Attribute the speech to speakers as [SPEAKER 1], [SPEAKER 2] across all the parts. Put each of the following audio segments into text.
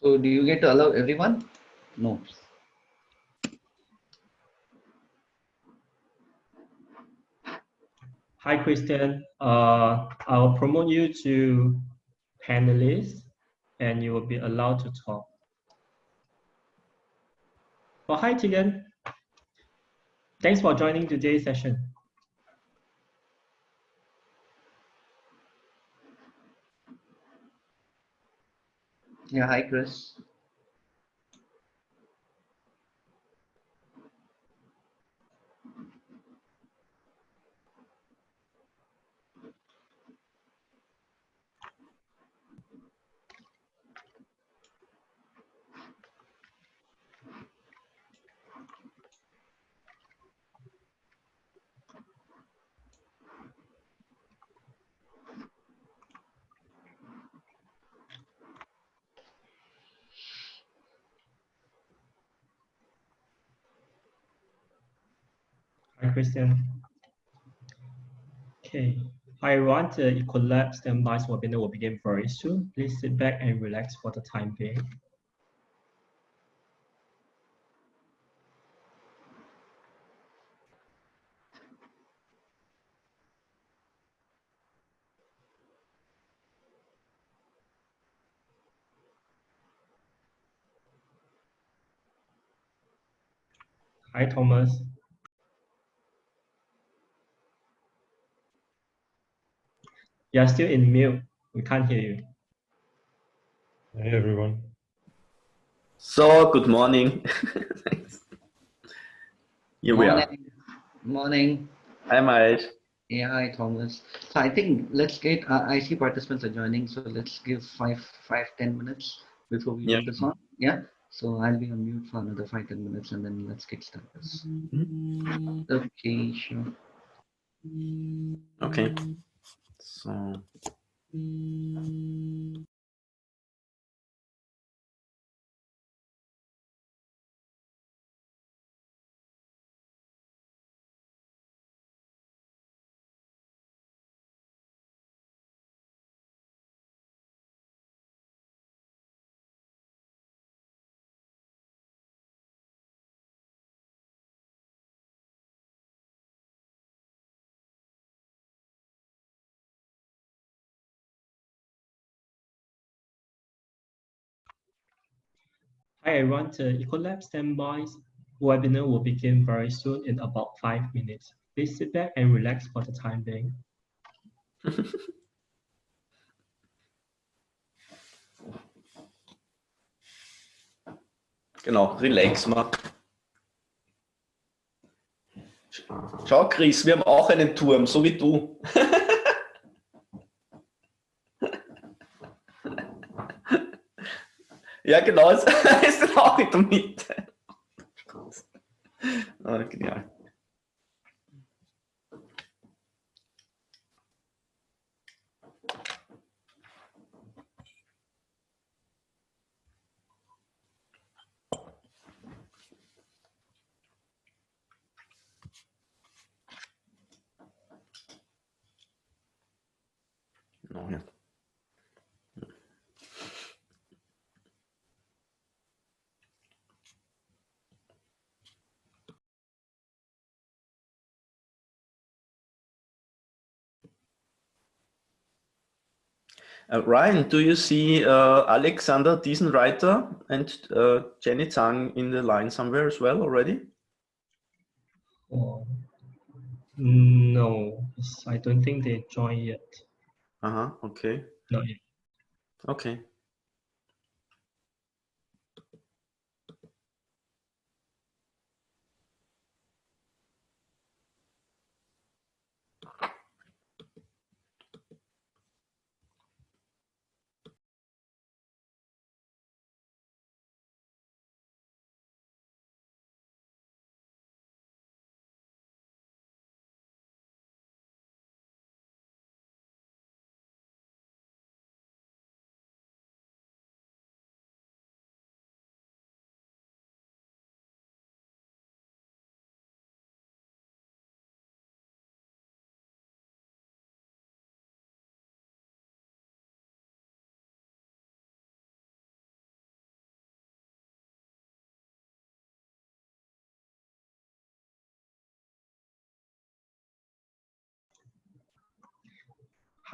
[SPEAKER 1] So do you get to allow everyone? No.
[SPEAKER 2] Hi, Christian. I'll promote you to panelist, and you will be allowed to talk. Oh, hi, Tegan. Thanks for joining today's session.
[SPEAKER 1] Yeah, hi, Chris.
[SPEAKER 2] Hi, Christian. Okay. Hi, everyone. The EcoLabs-SDGx webinar will begin very soon. Please sit back and relax for the time being. Hi, Thomas. You're still in mute. We can't hear you.
[SPEAKER 3] Hey, everyone.
[SPEAKER 4] So, good morning. Here we are.
[SPEAKER 1] Morning.
[SPEAKER 4] Hi, Mahesh.
[SPEAKER 1] Yeah, hi, Thomas. So I think let's get, I see participants are joining, so let's give 10 minutes before we do this on. Yeah. So I'll be on mute for another 5-10 minutes and then let's get started. Okay, sure.
[SPEAKER 4] Okay. So.
[SPEAKER 2] Hi, everyone. The EcoLabs-SDGx webinar will begin very soon in about 5 minutes. Please sit back and relax for the time being.
[SPEAKER 4] Genau, relax mal. Schau, Chris, wir haben auch einen Turm, so wie du. Ja, genau, es ist dann auch in der Mitte. Oh, genial. No, ja. Ryan, do you see Alexander Diesenreiter and Jenny Zhang in the line somewhere as well already?
[SPEAKER 2] Oh, no, I don't think they joined yet.
[SPEAKER 4] Okay.
[SPEAKER 2] Not yet.
[SPEAKER 4] Okay.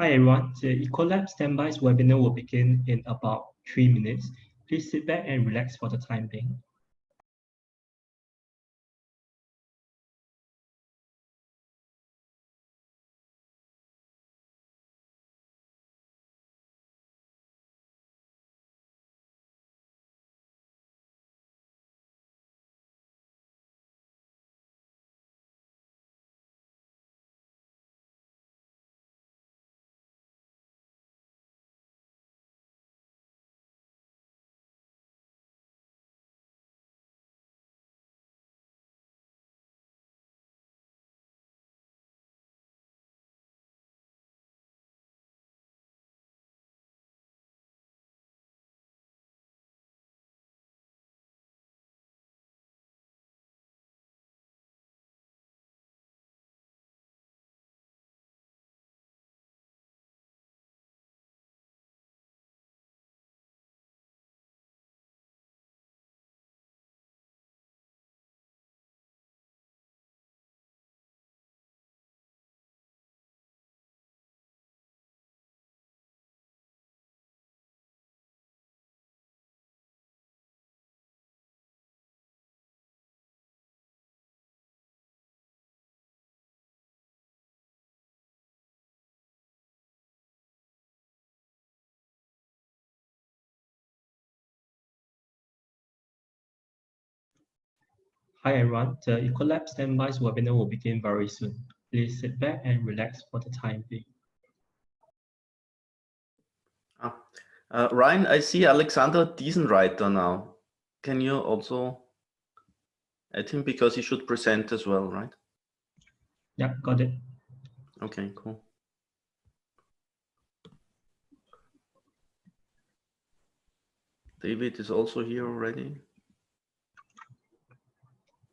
[SPEAKER 2] Hi everyone, the EcoLab Standby's webinar will begin in about 3 minutes. Please sit back and relax for the time being. Hi everyone, the EcoLab Standby's webinar will begin very soon. Please sit back and relax for the time being.
[SPEAKER 4] Ryan, I see Alexander Diesenreiter now. Can you also add him, because he should present as well, right?
[SPEAKER 2] Yeah, got it.
[SPEAKER 4] Okay, cool. David is also here already.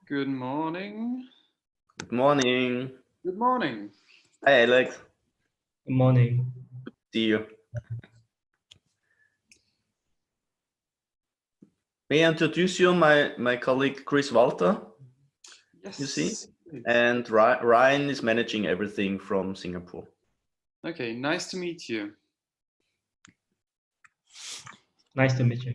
[SPEAKER 5] Good morning.
[SPEAKER 4] Good morning.
[SPEAKER 5] Good morning.
[SPEAKER 4] Hi, Alex.
[SPEAKER 2] Good morning.
[SPEAKER 4] Good to see you. May I introduce you, my colleague Chris Walter?
[SPEAKER 5] Yes.
[SPEAKER 4] You see? And Ryan is managing everything from Singapore.
[SPEAKER 5] Okay, nice to meet you.
[SPEAKER 2] Nice to meet you.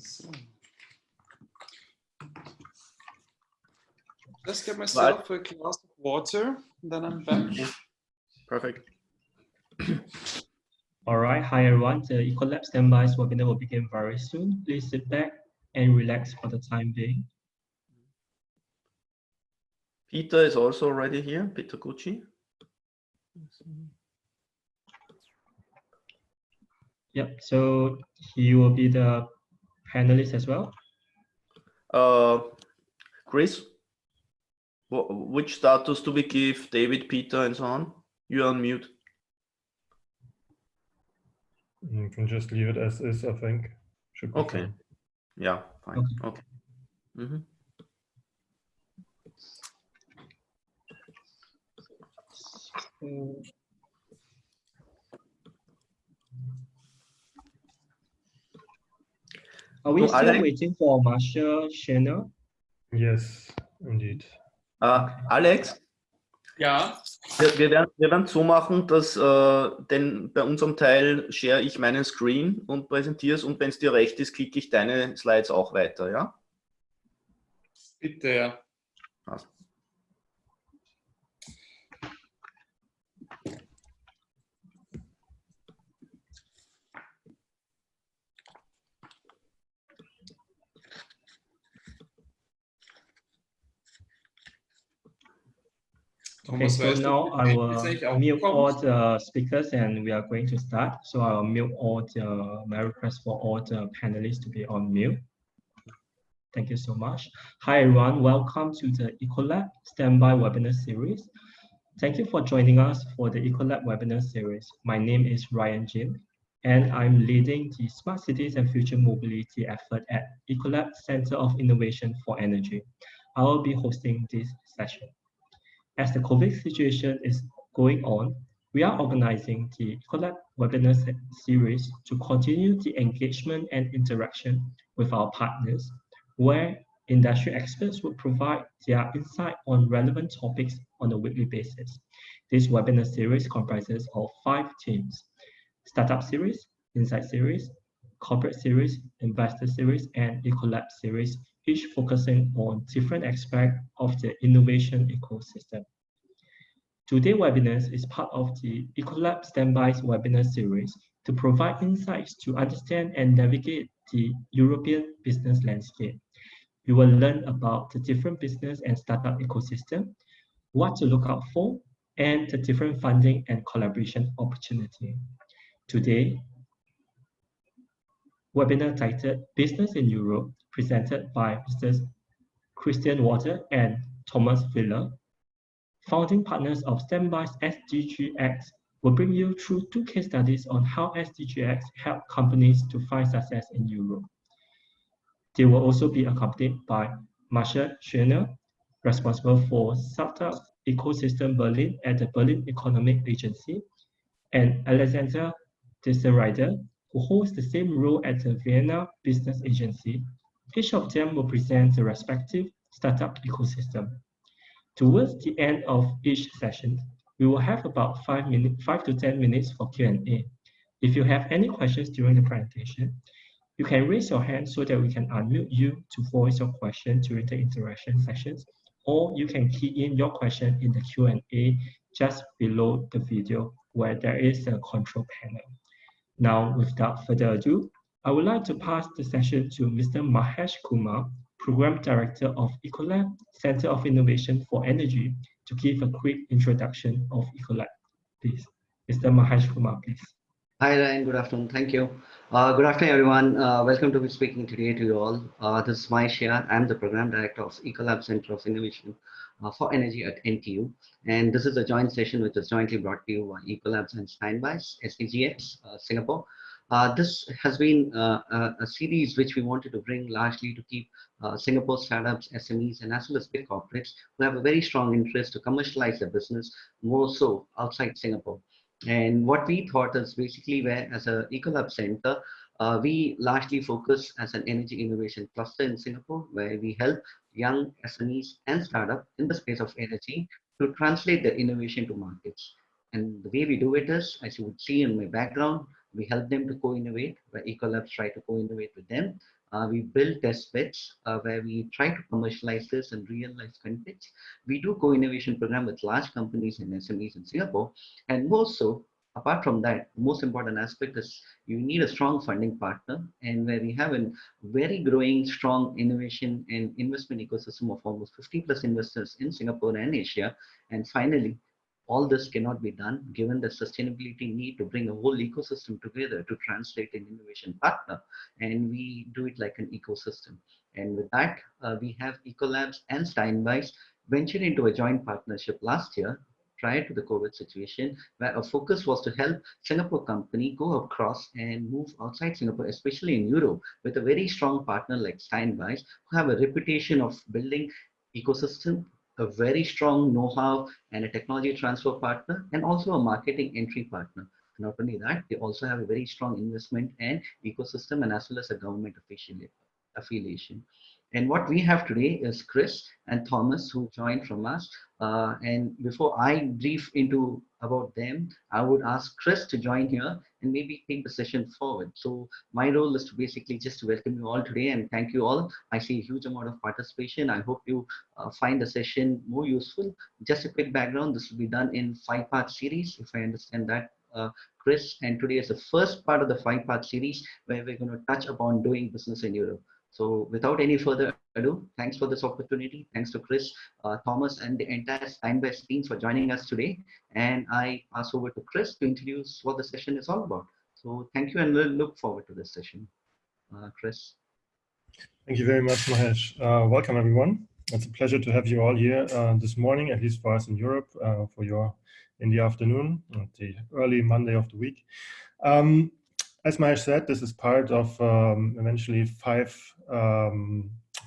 [SPEAKER 5] So, just get myself a glass of water, then I'm back.
[SPEAKER 4] Yeah. Perfect.
[SPEAKER 2] All right, hi everyone, the EcoLab Standby's webinar will begin very soon. Please sit back and relax for the time being.
[SPEAKER 4] Peter is also already here, Peter Gucci.
[SPEAKER 2] Yep, so he will be the panelist as well.
[SPEAKER 4] Chris, which status do we give David, Peter, and so on? You're on mute.
[SPEAKER 3] You can just leave it as is, I think. Should be
[SPEAKER 4] Okay.
[SPEAKER 3] fine.
[SPEAKER 4] Yeah, fine. Okay. Mm-hmm.
[SPEAKER 2] Are we
[SPEAKER 4] So,
[SPEAKER 2] still
[SPEAKER 4] Alex?
[SPEAKER 2] waiting for Marshall Schenner?
[SPEAKER 3] Yes, indeed.
[SPEAKER 4] Alex?
[SPEAKER 5] Ja.
[SPEAKER 4] Wir werden es so machen, dass denn bei unserem Teil share ich meinen Screen und präsentiere es, und wenn es dir recht ist, klicke ich deine Slides auch weiter, ja?
[SPEAKER 5] Bitte, ja.
[SPEAKER 4] Passt.
[SPEAKER 2] Okay, so now I will mute all the speakers and we are going to start. So I will mute all my request for all the panelists to be on mute. Thank you so much. Hi everyone, welcome to the EcoLab Standby webinar series. Thank you for joining us for the EcoLab webinar series. My name is Ryan Jin, and I'm leading the Smart Cities and Future Mobility effort at EcoLab Center of Innovation for Energy. I will be hosting this session. As the COVID situation is going on, we are organizing the EcoLab webinar series to continue the engagement and interaction with our partners, where industry experts will provide their insight on relevant topics on a weekly basis. This webinar series comprises of 5 themes: Startup Series, Insight Series, Corporate Series, Investor Series, and EcoLab Series, each focusing on different aspects of the innovation ecosystem. Today's webinar is part of the EcoLab Standby webinar series to provide insights to understand and navigate the European business landscape. You will learn about the different business and startup ecosystem, what to look out for, and the different funding and collaboration opportunity. Today, webinar titled Business in Europe, presented by Mr. Christian Water and Thomas Fiedler, founding partners of SDGx, will bring you through 2 case studies on how SDGx help companies to find success in Europe. They will also be accompanied by Marcia Schöner, responsible for Startup Ecosystem Berlin at the Berlin Economic Agency, and Alexander Deserider, who holds the same role at the Vienna Business Agency. Each of them will present the respective startup ecosystem. Towards the end of each session, we will have about 5 to 10 minutes for Q&A. If you have any questions during the presentation, you can raise your hand so that we can unmute you to voice your question during the interaction sessions, or you can key in your question in the Q&A just below the video where there is a control panel. Now, without further ado, I would like to pass the session to Mr. Mahesh Kumar, Program Director of EcoLab, Center of Innovation for Energy, to give a quick introduction of EcoLab. Please, Mr. Mahesh Kumar, please.
[SPEAKER 1] Hi, Ryan. Good afternoon. Thank you. Good afternoon, everyone. Welcome to be speaking today to you all. This is Mahesh here. I'm the Program Director of EcoLab Center of Innovation for Energy at NTU. And this is a joint session which is jointly brought to you by EcoLabs and Standby's SDGx, Singapore. This has been a series which we wanted to bring largely to keep Singapore startups, SMEs, and as well as big corporates who have a very strong interest to commercialize their business more so outside Singapore. And what we thought is basically where as a EcoLab Center, we largely focus as an energy innovation cluster in Singapore, where we help young SMEs and startups in the space of energy to translate their innovation to markets. And the way we do it is, as you would see in my background, we help them to co-innovate, where EcoLabs try to co-innovate with them. We build test beds where we try to commercialize this in real life context. We do co-innovation program with large companies and SMEs in Singapore. And more so, apart from that, the most important aspect is you need a strong funding partner, and where we have a very growing, strong innovation and investment ecosystem of almost 50+ investors in Singapore and Asia. And finally, all this cannot be done given the sustainability need to bring a whole ecosystem together to translate an innovation partner. And we do it like an ecosystem. And with that, we have EcoLabs and Standby's ventured into a joint partnership last year prior to the COVID situation, where our focus was to help Singapore company go across and move outside Singapore, especially in Europe, with a very strong partner like Standby's, who have a reputation of building ecosystem, a very strong know-how and a technology transfer partner, and also a marketing entry partner. Not only that, they also have a very strong investment and ecosystem, and as well as a government affiliation. And what we have today is Chris and Thomas, who joined from us. And before I brief into about them, I would ask Chris to join here and maybe take the session forward. So my role is to basically just to welcome you all today and thank you all. I see a huge amount of participation. I hope you find the session more useful. Just a quick background, this will be done in 5-part series, if I understand that, Chris. And today is the first part of the 5-part series where we're going to touch upon doing business in Europe. So without any further ado, thanks for this opportunity. Thanks to Chris, Thomas, and the entire Standby's team for joining us today. And I pass over to Chris to introduce what the session is all about. So thank you, and we'll look forward to this session. Chris.
[SPEAKER 3] Thank you very much, Mahesh. Welcome, everyone. It's a pleasure to have you all here this morning, at least for us in Europe, for your in the afternoon, the early Monday of the week. As Mahesh said, this is part of eventually 5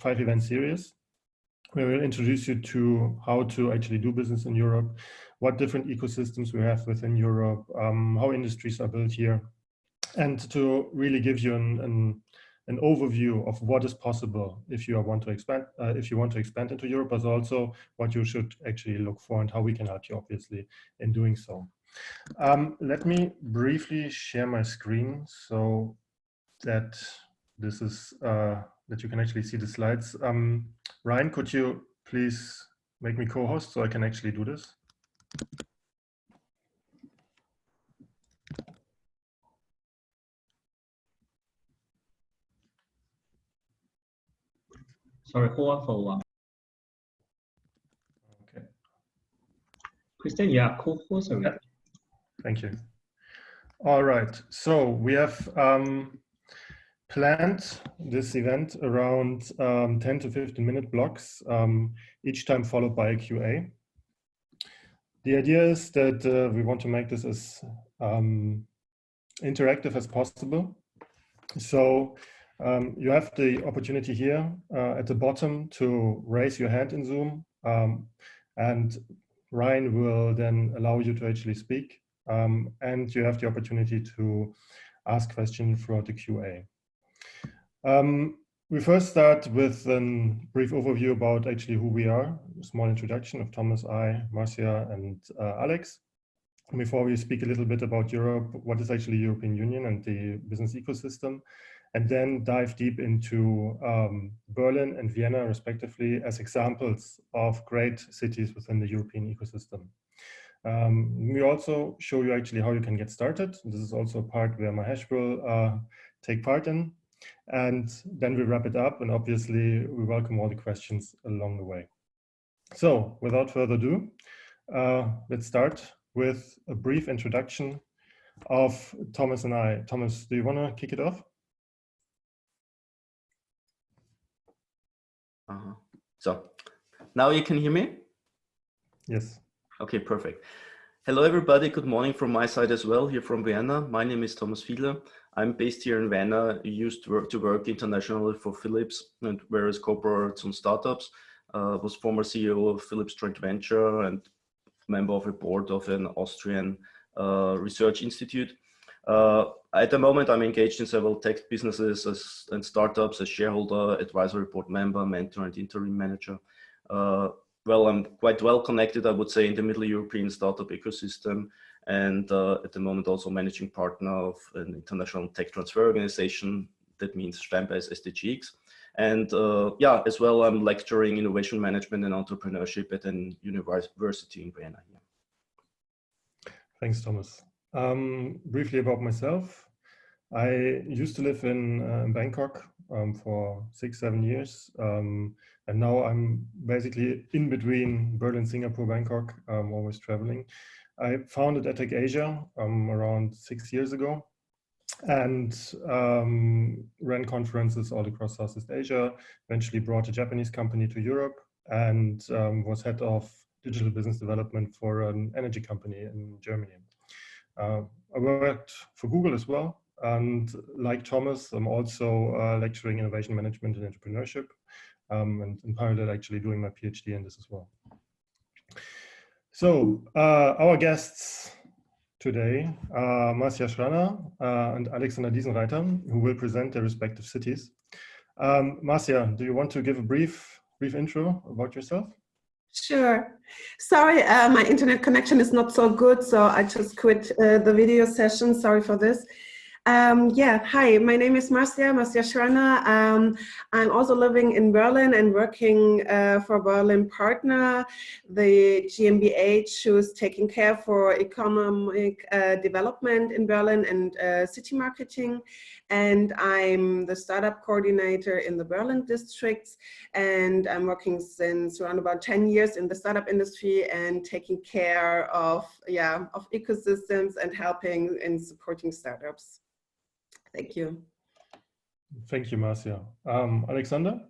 [SPEAKER 3] event series where we'll introduce you to how to actually do business in Europe, what different ecosystems we have within Europe, how industries are built here, and to really give you an overview of what is possible if you want to expand, into Europe, but also what you should actually look for and how we can help you, obviously, in doing so. Let me briefly share my screen so that this is that you can actually see the slides. Ryan, could you please make me co-host so I can actually do this?
[SPEAKER 2] Sorry, hold on for a while.
[SPEAKER 3] Okay.
[SPEAKER 2] Christian, you are co-host already.
[SPEAKER 3] Yeah. Thank you. All right, so we have planned this event around 10 to 15-minute blocks, each time followed by a QA. The idea is that we want to make this as interactive as possible. So you have the opportunity here at the bottom to raise your hand in Zoom, and Ryan will then allow you to actually speak, and you have the opportunity to ask questions throughout the QA. We first start with a brief overview about actually who we are, a small introduction of Thomas, Marcia, and Alex. Before we speak a little bit about Europe, what is actually European Union and the business ecosystem, and then dive deep into Berlin and Vienna, respectively, as examples of great cities within the European ecosystem. We also show you actually how you can get started. This is also a part where Mahesh will take part in. And then we wrap it up, and obviously we welcome all the questions along the way. So without further ado, let's start with a brief introduction of Thomas and I. Thomas, do you want to kick it off?
[SPEAKER 4] So now you can hear me?
[SPEAKER 3] Yes.
[SPEAKER 4] Okay, perfect. Hello, everybody. Good morning from my side as well, here from Vienna. My name is Thomas Fiedler. I'm based here in Vienna. I used to work internationally for Philips and various corporates and startups. Was former CEO of Philips joint venture and member of a board of an Austrian research institute. At the moment, I'm engaged in several tech businesses and startups as shareholder, advisory board member, mentor, and interim manager. Well, I'm quite well connected, I would say, in the Middle European startup ecosystem, and at the moment also managing partner of an international tech transfer organization. That means Steinbeis-SDGx. And yeah, as well, I'm lecturing innovation management and entrepreneurship at an university in Vienna.
[SPEAKER 3] Thanks, Thomas. Briefly about myself. I used to live in Bangkok for 6-7 years. And now I'm basically in between Berlin, Singapore, Bangkok, always traveling. I founded EdTech Asia around 6 years ago and ran conferences all across Southeast Asia, eventually brought a Japanese company to Europe and was head of digital business development for an energy company in Germany. I worked for Google as well. And like Thomas, I'm also lecturing innovation management and entrepreneurship, and in parallel actually doing my PhD in this as well. So our guests today are Marcia Schranner and Alexander Diesenreiter, who will present their respective cities. Marcia, do you want to give a brief intro about yourself?
[SPEAKER 6] Sure. Sorry, my internet connection is not so good, so I just quit the video session. Sorry for this. Yeah, hi, my name is Marcia Schranner. I'm also living in Berlin and working for Berlin Partner, the GmbH who's taking care for economic development in Berlin and city marketing. And I'm the startup coordinator in the Berlin districts. And I'm working since around about 10 years in the startup industry and taking care of ecosystems and helping in supporting startups. Thank you.
[SPEAKER 3] Thank you, Marcia. Alexander?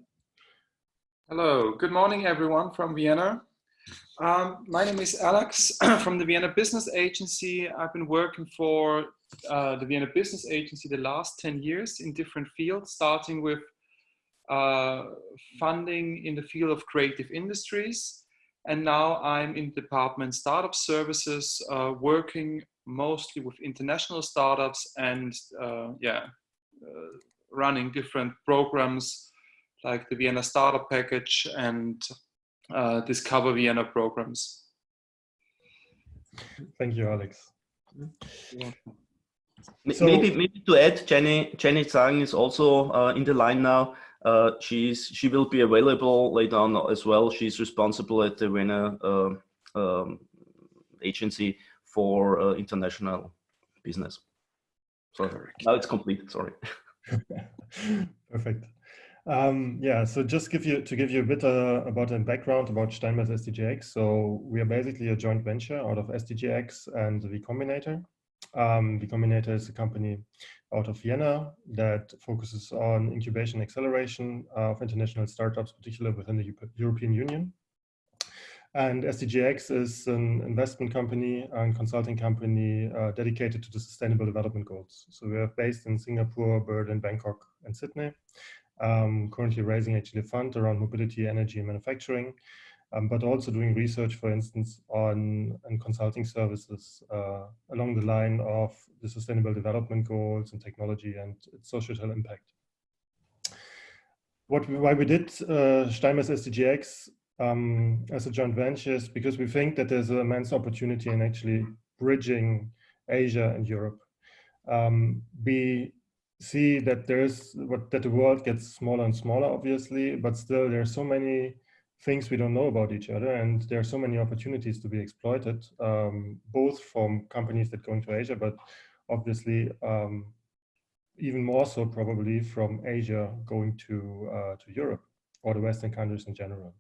[SPEAKER 5] Hello, good morning, everyone from Vienna. My name is Alex from the Vienna Business Agency. I've been working for the Vienna Business Agency the last 10 years in different fields, starting with funding in the field of creative industries. And now I'm in the department Startup Services, working mostly with international startups and running different programs like the Vienna Startup Package and Discover Vienna programs.
[SPEAKER 3] Thank you, Alex.
[SPEAKER 4] So, maybe to add, Jenny Zhang is also in the line now. She will be available later on as well. She's responsible at the Vienna agency for international business. So now it's complete. Sorry.
[SPEAKER 3] Perfect. Yeah, so just to give you a bit about a background about Steinbeis-SDGx. So we are basically a joint venture out of SDGx and V Combinator. V Combinator is a company out of Vienna that focuses on incubation acceleration of international startups, particularly within the European Union. And SDGx is an investment company and consulting company dedicated to the Sustainable Development Goals. So we are based in Singapore, Berlin, Bangkok, and Sydney. Currently raising actually a fund around mobility, energy, and manufacturing, but also doing research, for instance, on consulting services along the line of the Sustainable Development Goals and technology and its societal impact. Why we did Steinbeis-SDGx as a joint venture is because we think that there's an immense opportunity in actually bridging Asia and Europe. We see that that the world gets smaller and smaller, obviously, but still there are so many things we don't know about each other, and there are so many opportunities to be exploited, both from companies that go into Asia, but obviously even more so probably from Asia going to Europe or the Western countries in general.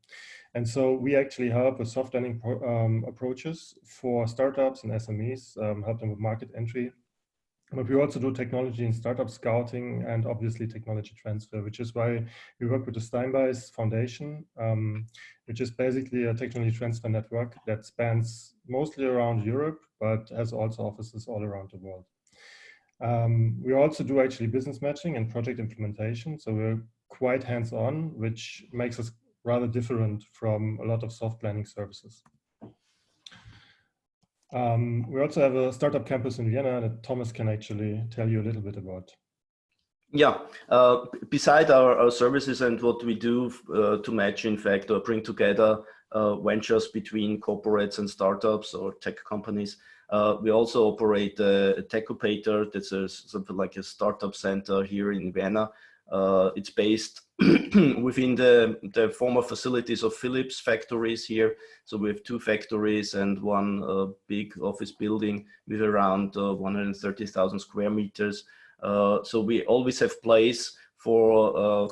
[SPEAKER 3] And so we actually help with soft landing approaches for startups and SMEs, help them with market entry. But we also do technology and startup scouting and obviously technology transfer, which is why we work with the Steinbeis Foundation, which is basically a technology transfer network that spans mostly around Europe, but has also offices all around the world. We also do actually business matching and project implementation. So we're quite hands-on, which makes us rather different from a lot of soft landing services. We also have a startup campus in Vienna that Thomas can actually tell you a little bit about.
[SPEAKER 4] Yeah, beside our services and what we do to match, in fact, or bring together ventures between corporates and startups or tech companies, we also operate a Techopator. That's something like a startup center here in Vienna. It's based within the former facilities of Philips factories here. So we have 2 factories and 1 big office building with around 130,000 square meters. So we always have place for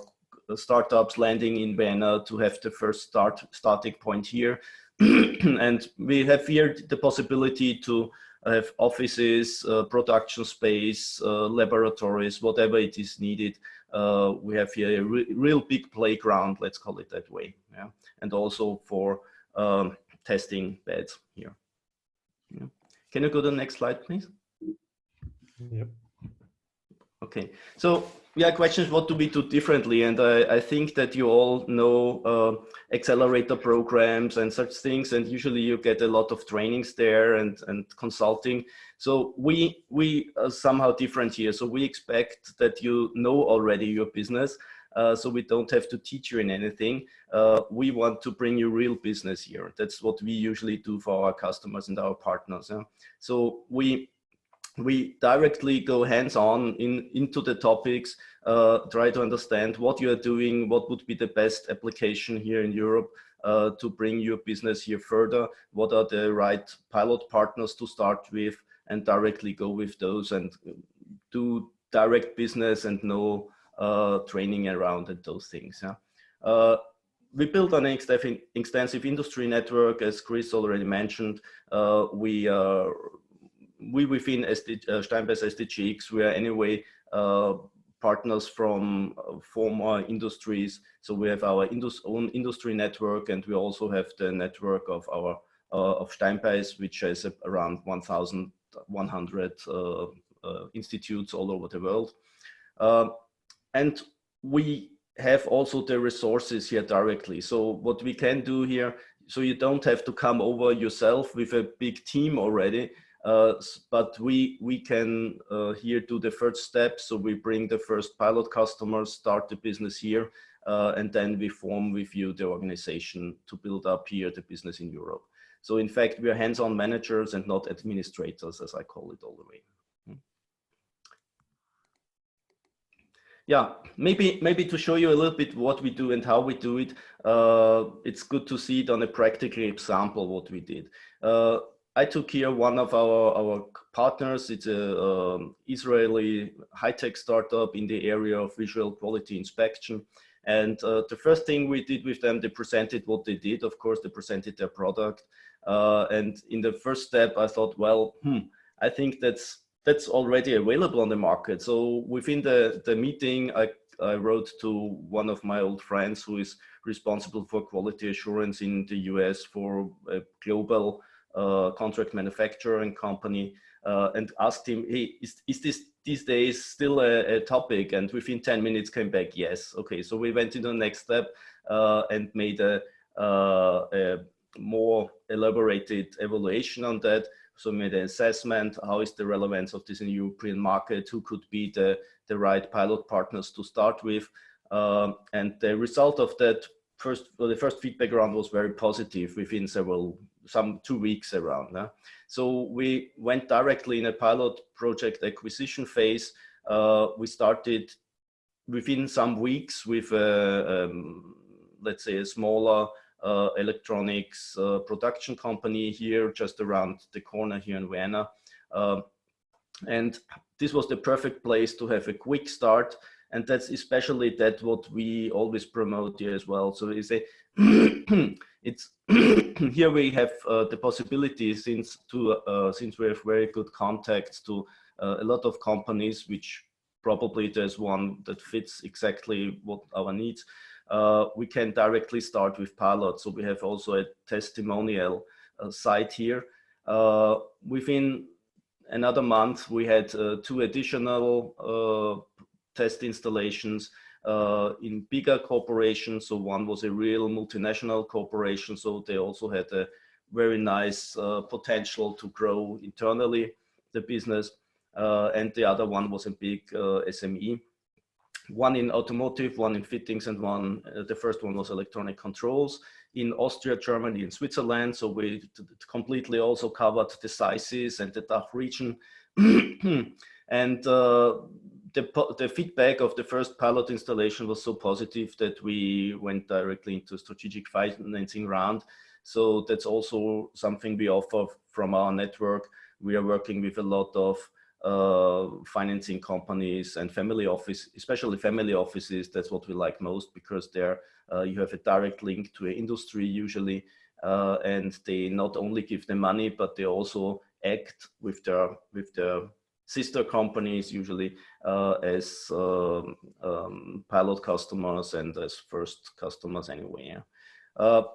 [SPEAKER 4] startups landing in Vienna to have the first starting point here. And we have here the possibility to have offices, production space, laboratories, whatever it is needed. We have here a real big playground, let's call it that way. Yeah, and also for testing beds here. Yeah. Can you go to the next slide, please?
[SPEAKER 3] Yep.
[SPEAKER 4] Okay, so yeah, questions, what do we do differently? And I think that you all know accelerator programs and such things, and usually you get a lot of trainings there and consulting. So we are somehow different here. So we expect that you know already your business, so we don't have to teach you in anything. We want to bring you real business here. That's what we usually do for our customers and our partners. Yeah? So we directly go hands-on into the topics, try to understand what you are doing, what would be the best application here in Europe to bring your business here further, what are the right pilot partners to start with, and directly go with those and do direct business and no training around and those things. Yeah? We built an extensive industry network, as Chris already mentioned. We within Steinbeis-SDGx, we are anyway partners from former industries. So we have our own industry network, and we also have the network of our of Steinbeis, which has around 1,100 institutes all over the world. And we have also the resources here directly. So what we can do here, so you don't have to come over yourself with a big team already. But we can here do the first step. So we bring the first pilot customers, start the business here, and then we form with you the organization to build up here the business in Europe. So in fact, we are hands-on managers and not administrators, as I call it all the way. Yeah, maybe to show you a little bit what we do and how we do it, it's good to see it on a practical example what we did. I took here one of our partners. It's a Israeli high-tech startup in the area of visual quality inspection. And the first thing we did with them, they presented what they did. Of course, they presented their product. And in the first step, I thought, well, I think that's already available on the market. So within the meeting, I wrote to one of my old friends who is responsible for quality assurance in the US for a global contract manufacturing company, and asked him, hey, is this these days still a topic? And within 10 minutes came back, yes. Okay, so we went into the next step and made a more elaborated evaluation on that. So we made an assessment, how is the relevance of this in the European market, who could be the right pilot partners to start with. And the result of that the first feedback round was very positive within some 2 weeks around. So we went directly in a pilot project acquisition phase. We started within some weeks with let's say a smaller electronics production company here just around the corner here in Vienna. And this was the perfect place to have a quick start. And that's especially what we always promote here as well. So you say, it's here we have the possibility since we have very good contacts to a lot of companies, which probably there's one that fits exactly what our needs. We can directly start with pilots. So we have also a testimonial site here. Within another month, we had 2 additional test installations in bigger corporations. So one was a real multinational corporation. So they also had a very nice potential to grow internally the business. And the other one was a big SME. One in automotive, one in fittings, and one, the first one was electronic controls in Austria, Germany, and Switzerland. So we completely also covered the sizes and the DACH region. And the feedback of the first pilot installation was so positive that we went directly into strategic financing round. So that's also something we offer from our network. We are working with a lot of financing companies and family office, especially family offices. That's what we like most, because there you have a direct link to an industry usually, and they not only give the money, but they also act with their sister companies usually as pilot customers and as first customers anyway.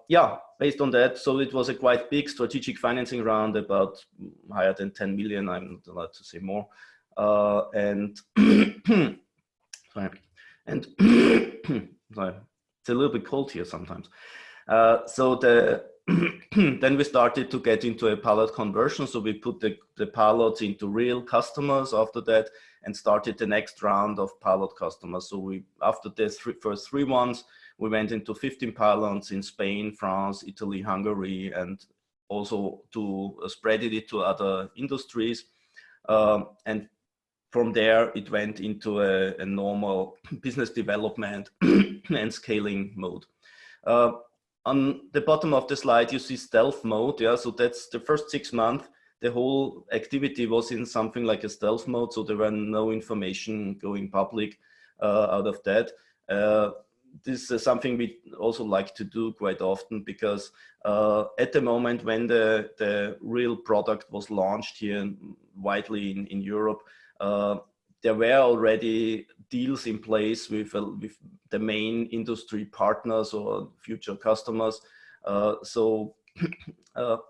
[SPEAKER 4] Yeah, based on that, so it was a quite big strategic financing round, about higher than 10 million. I'm not allowed to say more. And sorry, and sorry, it's a little bit cold here sometimes. So then we started to get into a pilot conversion. So we put the pilots into real customers after that and started the next round of pilot customers. So after the first 3 ones, we went into 15 pilots in Spain, France, Italy, Hungary, and also to spread it to other industries. And from there, it went into a normal business development and scaling mode. On the bottom of the slide, you see stealth mode. Yeah, so that's the first 6 months. The whole activity was in something like a stealth mode. So there were no information going public out of that. This is something we also like to do quite often, because at the moment when the real product was launched here widely in Europe, there were already deals in place with the main industry partners or future customers. So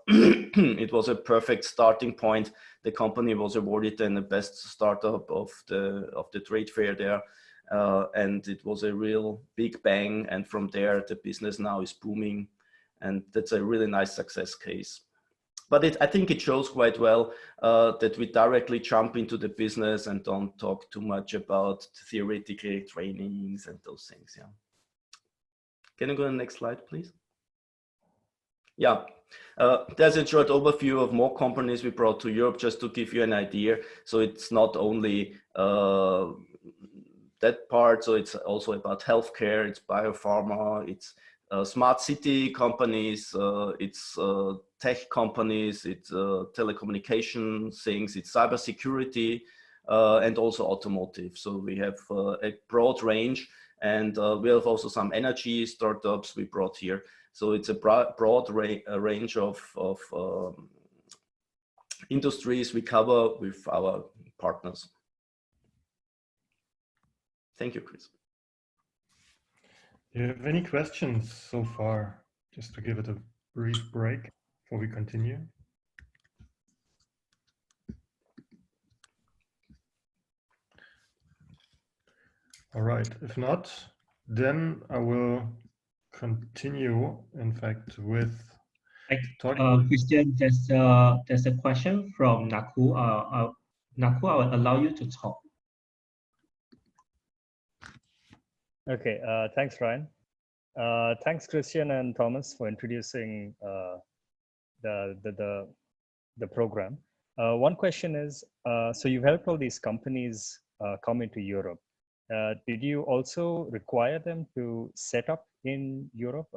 [SPEAKER 4] it was a perfect starting point. The company was awarded then the best startup of the trade fair there. And it was a real big bang. And from there, the business now is booming. And that's a really nice success case. But I think it shows quite well that we directly jump into the business and don't talk too much about theoretical trainings and those things. Yeah. Can you go to the next slide, please? Yeah. There's a short overview of more companies we brought to Europe, just to give you an idea. So it's not only that part, so it's also about healthcare, it's biopharma, it's smart city companies, it's tech companies, it's telecommunication things, it's cybersecurity, and also automotive. So we have a broad range, and we have also some energy startups we brought here. So it's a broad range of industries we cover with our partners. Thank you, Chris.
[SPEAKER 3] Do you have any questions so far? Just to give it a brief break before we continue. All right, if not, then I will continue, in fact, with talking.
[SPEAKER 2] Christian, there's a question from Naku. Naku, I will allow you to talk.
[SPEAKER 7] Okay, thanks, Ryan. Thanks, Christian and Thomas, for introducing the program. One question is, so you've helped all these companies come into Europe. Did you also require them to set up in Europe,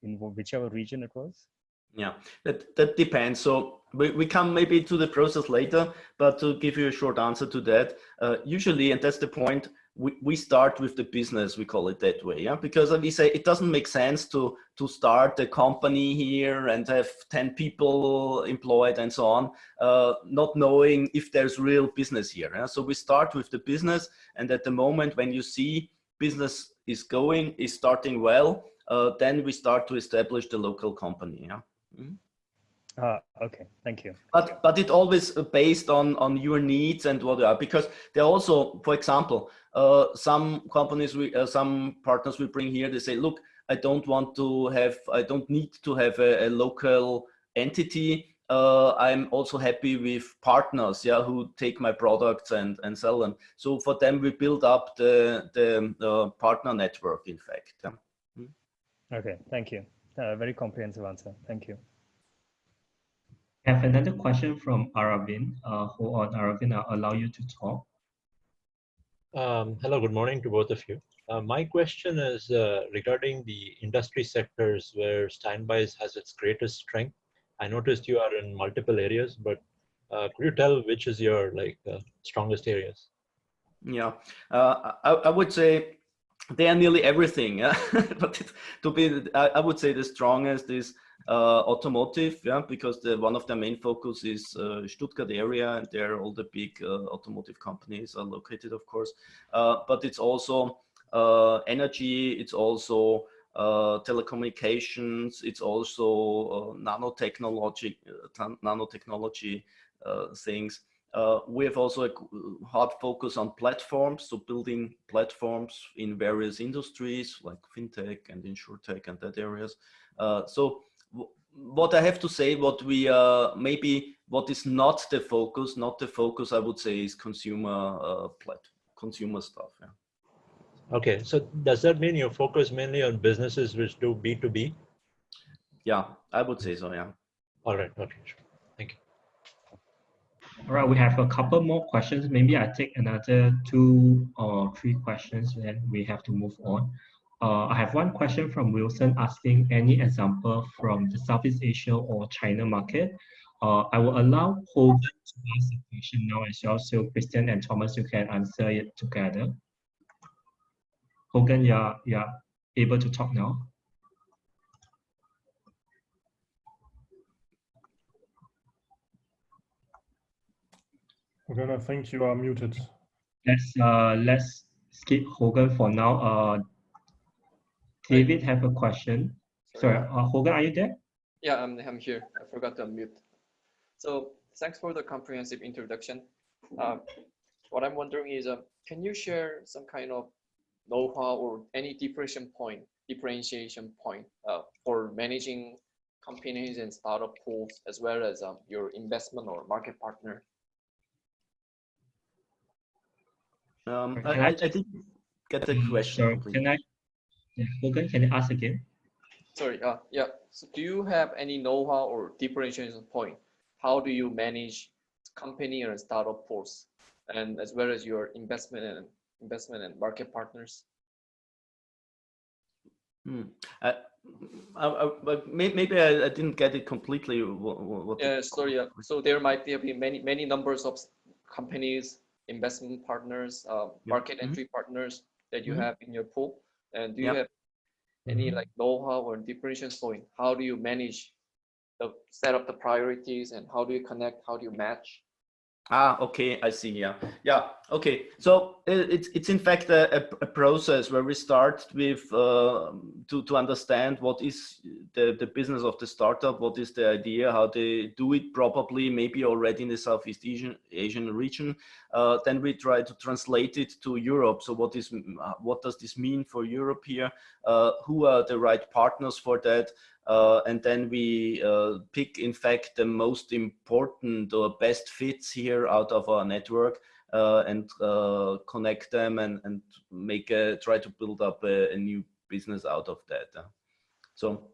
[SPEAKER 7] in whichever region it was?
[SPEAKER 4] Yeah, that depends. So we come maybe to the process later, but to give you a short answer to that, usually, and that's the point, we start with the business, we call it that way, yeah, because we say it doesn't make sense to start a company here and have 10 people employed and so on, not knowing if there's real business here. Yeah? So we start with the business, and at the moment when you see business is starting well, then we start to establish the local company. Yeah. Mm-hmm.
[SPEAKER 7] Okay, thank you.
[SPEAKER 4] But it always based on your needs and what they are, because they're also, for example, some companies, some partners we bring here, they say, look, I don't need to have a local entity. I'm also happy with partners, yeah, who take my products and sell them. So for them, we build up the partner network, in fact. Yeah.
[SPEAKER 7] Okay, thank you. Very comprehensive answer. Thank you.
[SPEAKER 2] I have another question from Aravin. Hold on, Aravin, I'll allow you to talk.
[SPEAKER 8] Hello, good morning to both of you. My question is regarding the industry sectors where Steinbeis has its greatest strength. I noticed you are in multiple areas, but could you tell which is your strongest areas?
[SPEAKER 4] Yeah, I would say they are nearly everything. Yeah? But I would say the strongest is automotive, yeah, because one of the main focus is Stuttgart area, and there all the big automotive companies are located, of course. But it's also energy, it's also telecommunications, it's also nanotechnology things. We have also a hard focus on platforms, so building platforms in various industries like fintech and insurtech and that areas. So what I have to say, what is not the focus, I would say, is consumer stuff. Yeah.
[SPEAKER 8] Okay, so does that mean you focus mainly on businesses which do B2B?
[SPEAKER 4] Yeah, I would say so, yeah.
[SPEAKER 8] All right, okay, sure. Thank you.
[SPEAKER 2] All right, we have a couple more questions. Maybe I take another 2 or 3 questions, then we have to move on. I have one question from Wilson asking any example from the Southeast Asia or China market. I will allow Hogan to ask the question now as well, so Christian and Thomas, you can answer it together. Hogan, you're able to talk now.
[SPEAKER 3] Hogan, I think you are muted.
[SPEAKER 2] Let's skip Hogan for now. David have a question. Sorry, Hogan, are you there?
[SPEAKER 9] Yeah, I'm here. I forgot to unmute. So thanks for the comprehensive introduction. What I'm wondering is, can you share some kind of know-how or any differentiation point for managing companies and startup pools, as well as your investment or market partner?
[SPEAKER 4] I didn't get the question.
[SPEAKER 2] Sorry, can I ask again?
[SPEAKER 9] Sorry, yeah. So do you have any know-how or differentiation point? How do you manage company and startup pools, and as well as your investment and market partners?
[SPEAKER 4] Maybe I didn't get it completely.
[SPEAKER 9] Yeah, sorry. So there might be many numbers of companies, investment partners, market entry partners that you have in your pool. And do you have any like know-how or differentiation point? How do you manage the set up the priorities, and how do you connect? How do you match?
[SPEAKER 4] Okay, I see. Yeah. Okay. So it's in fact a process where we start with to understand what is the business of the startup, what is the idea, how they do it, probably maybe already in the Southeast Asian region. Then we try to translate it to Europe. So what does this mean for Europe here? Who are the right partners for that? And then we pick, in fact, the most important or best fits here out of our network and connect them and try to build up a new business out of that. So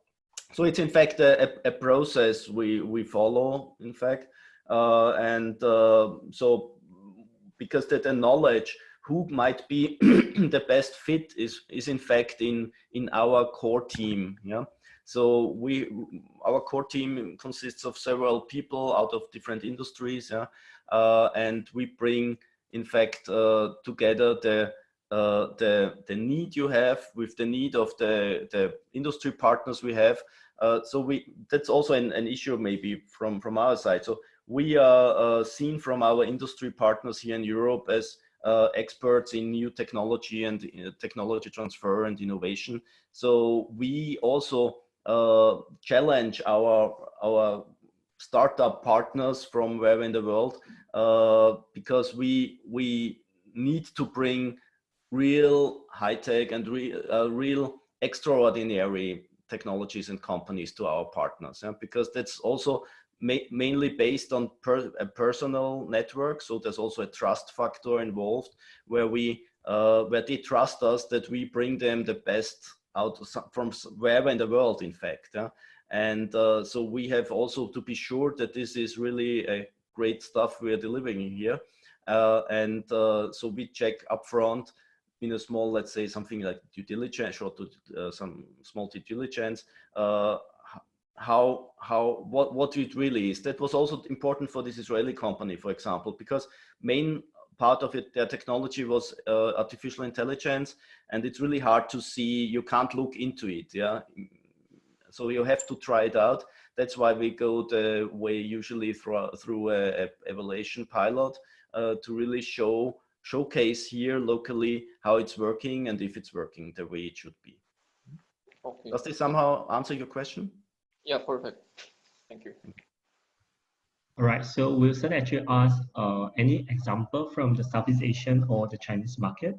[SPEAKER 4] it's in fact a process we follow, in fact, so because the knowledge who might be the best fit is in fact in our core team. Yeah. So our core team consists of several people out of different industries, and we bring, in fact, together the need you have with the need of the industry partners we have. So that's also an issue maybe from our side. So we are seen from our industry partners here in Europe as experts in new technology and technology transfer and innovation. So we also challenge our startup partners from wherever in the world, because we need to bring real high-tech and real extraordinary technologies and companies to our partners, because that's also mainly based on a personal network. So there's also a trust factor involved where they trust us that we bring them the best out from wherever in the world, in fact. And so we have also to be sure that this is really a great stuff we are delivering here. And so we check upfront in a small, let's say something like due diligence, or some small due diligence, what it really is. That was also important for this Israeli company, for example, because main part of their technology was artificial intelligence, and it's really hard to see. You can't look into it, so you have to try it out. That's why we go the way usually through a evaluation pilot to really showcase here locally how it's working and if it's working the way it should be.
[SPEAKER 9] Okay.
[SPEAKER 4] Does this somehow answer your question?
[SPEAKER 9] Yeah, perfect. Thank you.
[SPEAKER 2] All right, so Wilson actually asked any example from the Southeast Asian or the Chinese market?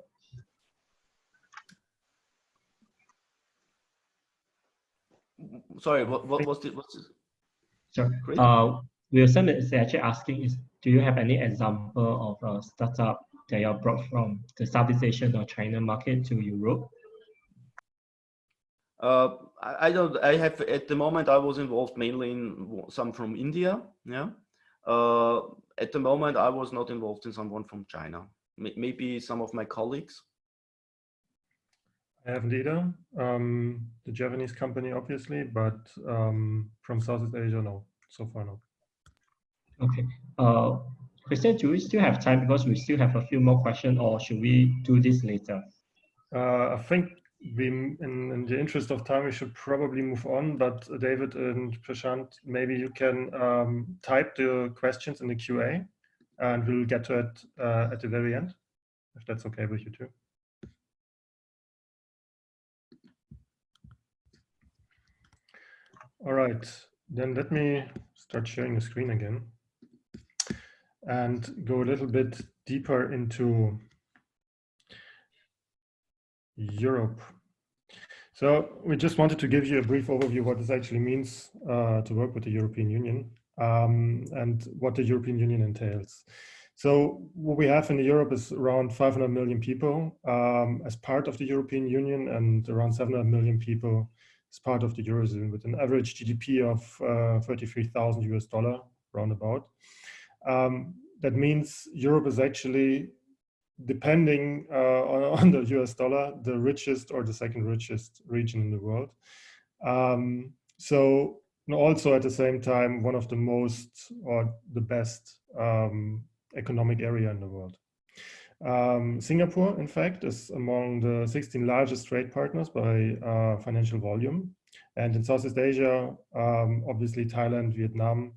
[SPEAKER 4] Sorry, what was it?
[SPEAKER 2] Sorry, Wilson is actually asking, do you have any example of a startup that you brought from the Southeast Asian or China market to Europe?
[SPEAKER 4] I don't. I have at the moment. I was involved mainly in some from India. Yeah. At the moment, I was not involved in someone from China. Maybe some of my colleagues.
[SPEAKER 3] I haven't either. The Japanese company, obviously, but from Southeast Asia, no. So far, no.
[SPEAKER 2] Okay. Christian, do we still have time, because we still have a few more questions, or should we do this later?
[SPEAKER 3] I think in the interest of time, we should probably move on, but David and Prashant, maybe you can type the questions in the QA, and we'll get to it at the very end, if that's okay with you too. All right, then let me start sharing the screen again and go a little bit deeper into Europe. So we just wanted to give you a brief overview of what this actually means to work with the European Union and what the European Union entails. So what we have in Europe is around 500 million people as part of the European Union, and around 700 million people as part of the Eurozone, with an average GDP of 33,000 US dollar roundabout. That means Europe is actually, depending on the US dollar, the richest or the second richest region in the world. So also at the same time, one of the most or the best economic area in the world. Singapore, in fact, is among the 16 largest trade partners by financial volume. And in Southeast Asia, obviously Thailand, Vietnam,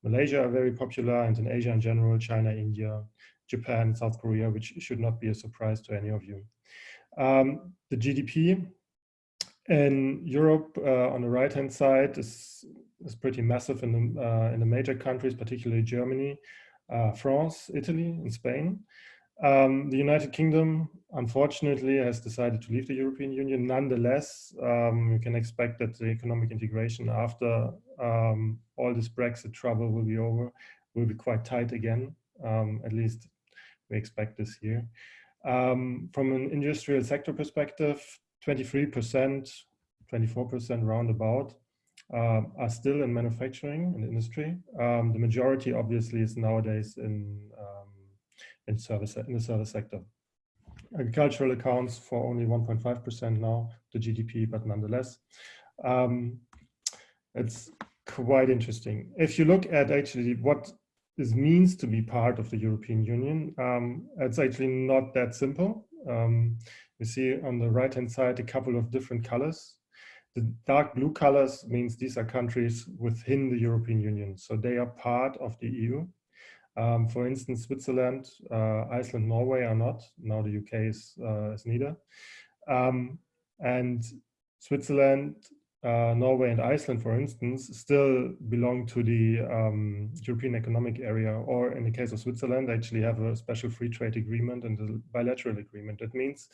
[SPEAKER 3] Malaysia are very popular, and in Asia in general, China, India, Japan, South Korea, which should not be a surprise to any of you. The GDP in Europe on the right-hand side is pretty massive in the major countries, particularly Germany, France, Italy, and Spain. The United Kingdom, unfortunately, has decided to leave the European Union. Nonetheless, you can expect that the economic integration after all this Brexit trouble will be over, will be quite tight again. At least we expect this year. From an industrial sector perspective, 23%, 24% roundabout are still in manufacturing and industry. The majority, obviously, is nowadays in the service sector. Agricultural accounts for only 1.5% now, the GDP, but nonetheless, it's quite interesting. If you look at actually what this means to be part of the European Union, it's actually not that simple. You see on the right-hand side a couple of different colors. The dark blue colors means these are countries within the European Union, so they are part of the EU. For instance, Switzerland, Iceland, Norway are not. Now the UK is neither. And Switzerland, Norway, and Iceland, for instance, still belong to the European Economic Area, or in the case of Switzerland, actually have a special free trade agreement and a bilateral agreement. That means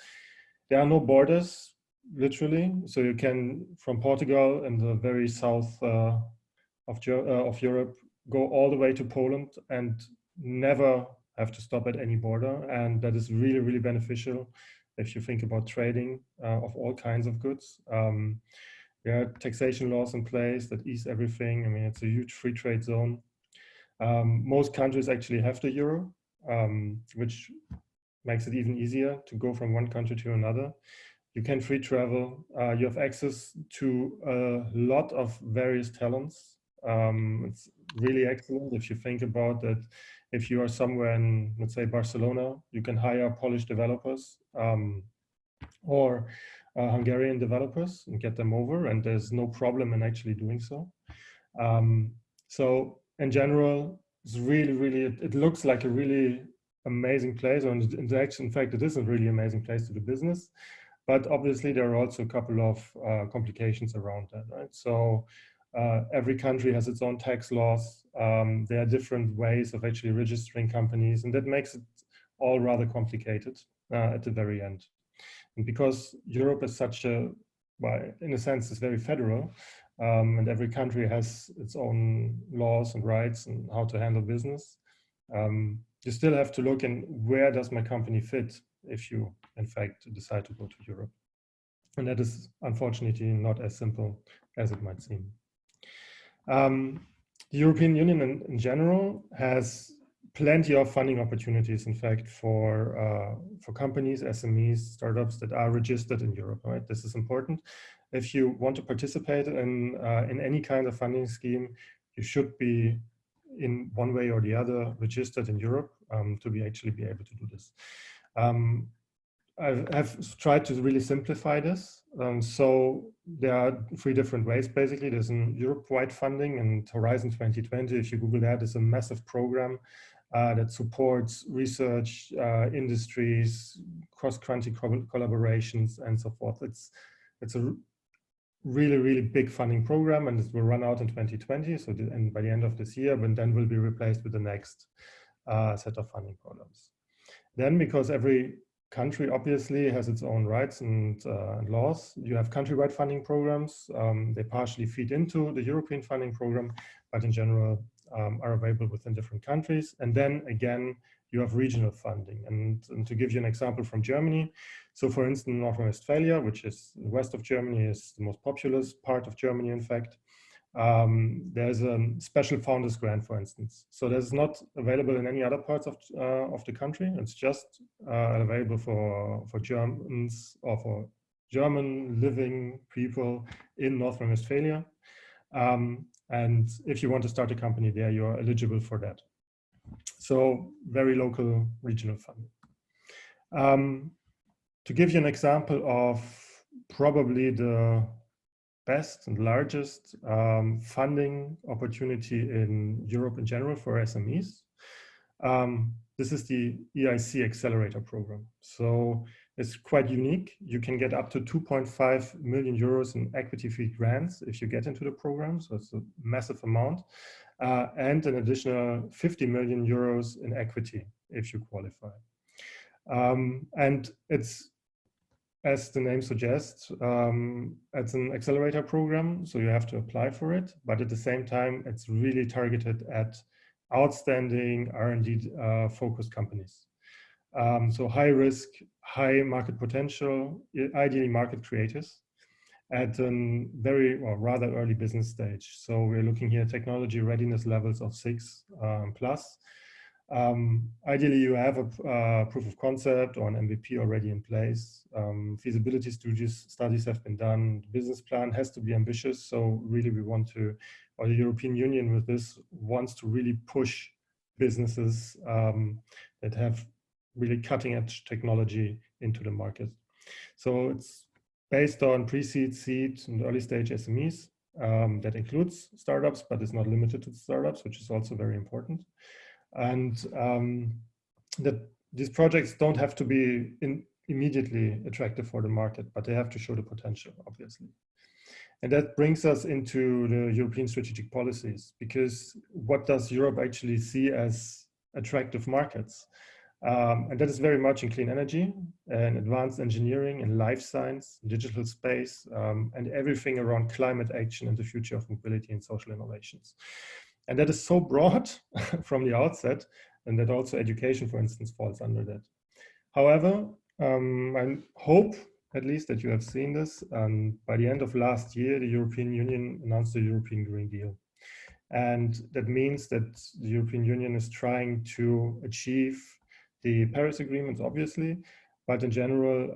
[SPEAKER 3] there are no borders, literally. So you can, from Portugal in the very south of Europe, go all the way to Poland and never have to stop at any border. And that is really, really beneficial if you think about trading of all kinds of goods. There are taxation laws in place that ease everything. I mean, it's a huge free trade zone. Most countries actually have the euro, which makes it even easier to go from one country to another. You can free travel. You have access to a lot of various talents. It's really excellent if you think about that. If you are somewhere in, let's say, Barcelona, you can hire Polish developers or Hungarian developers and get them over, and there's no problem in actually doing so. So in general, it's really, really, it looks like a really amazing place, or in fact, it is a really amazing place to do business. But obviously, there are also a couple of complications around that, right? So every country has its own tax laws. There are different ways of actually registering companies, and that makes it all rather complicated at the very end. And because Europe is such a, well, in a sense, it's very federal, and every country has its own laws and rights and how to handle business, you still have to look in where does my company fit if you, in fact, decide to go to Europe. And that is unfortunately not as simple as it might seem. The European Union in general has plenty of funding opportunities, in fact, for companies, SMEs, startups that are registered in Europe, right? This is important. If you want to participate in any kind of funding scheme, you should be in one way or the other registered in Europe to actually be able to do this. I have tried to really simplify this. So there are 3 different ways, basically. There's an Europe-wide funding, and Horizon 2020, if you Google that, is a massive program that supports research, industries, cross-country collaborations, and so forth. It's a really, really big funding program, and it will run out in 2020, so and by the end of this year, but then will be replaced with the next set of funding programs. Then, because every country obviously has its own rights and laws. You have countrywide funding programs. They partially feed into the European funding program, but in general are available within different countries. And then again, you have regional funding. And to give you an example from Germany, so for instance, North Rhine-Westphalia, which is the west of Germany, is the most populous part of Germany, in fact. There's a special founders grant, for instance. So that's not available in any other parts of the country. It's just available for Germans or for German living people in North Rhine-Westphalia. And if you want to start a company there, you're eligible for that. So very local regional funding. To give you an example of probably the best and largest funding opportunity in Europe in general for SMEs. This is the EIC Accelerator Program. So it's quite unique. You can get up to 2.5 million euros in equity-free grants if you get into the program. So it's a massive amount. And an additional 50 million euros in equity if you qualify. And it's, as the name suggests, it's an accelerator program, so you have to apply for it. But at the same time, it's really targeted at outstanding R&D focused companies. So high risk, high market potential, ideally market creators at a very, or rather early business stage. So we're looking here at technology readiness levels of 6 plus. Ideally, you have a proof of concept or an MVP already in place. Feasibility studies have been done. The business plan has to be ambitious. So really we want to, or the European Union with this wants to really push businesses that have really cutting edge technology into the market. So it's based on pre-seed, seed, and early stage SMEs. That includes startups, but it's not limited to startups, which is also very important. And these projects don't have to be immediately attractive for the market, but they have to show the potential, obviously. And that brings us into the European strategic policies, because what does Europe actually see as attractive markets? And that is very much in clean energy and advanced engineering and life science, digital space, and everything around climate action and the future of mobility and social innovations. And that is so broad from the outset, and that also education, for instance, falls under that. However, I hope at least that you have seen this. By the end of last year, the European Union announced the European Green Deal. And that means that the European Union is trying to achieve the Paris Agreements, obviously, but in general,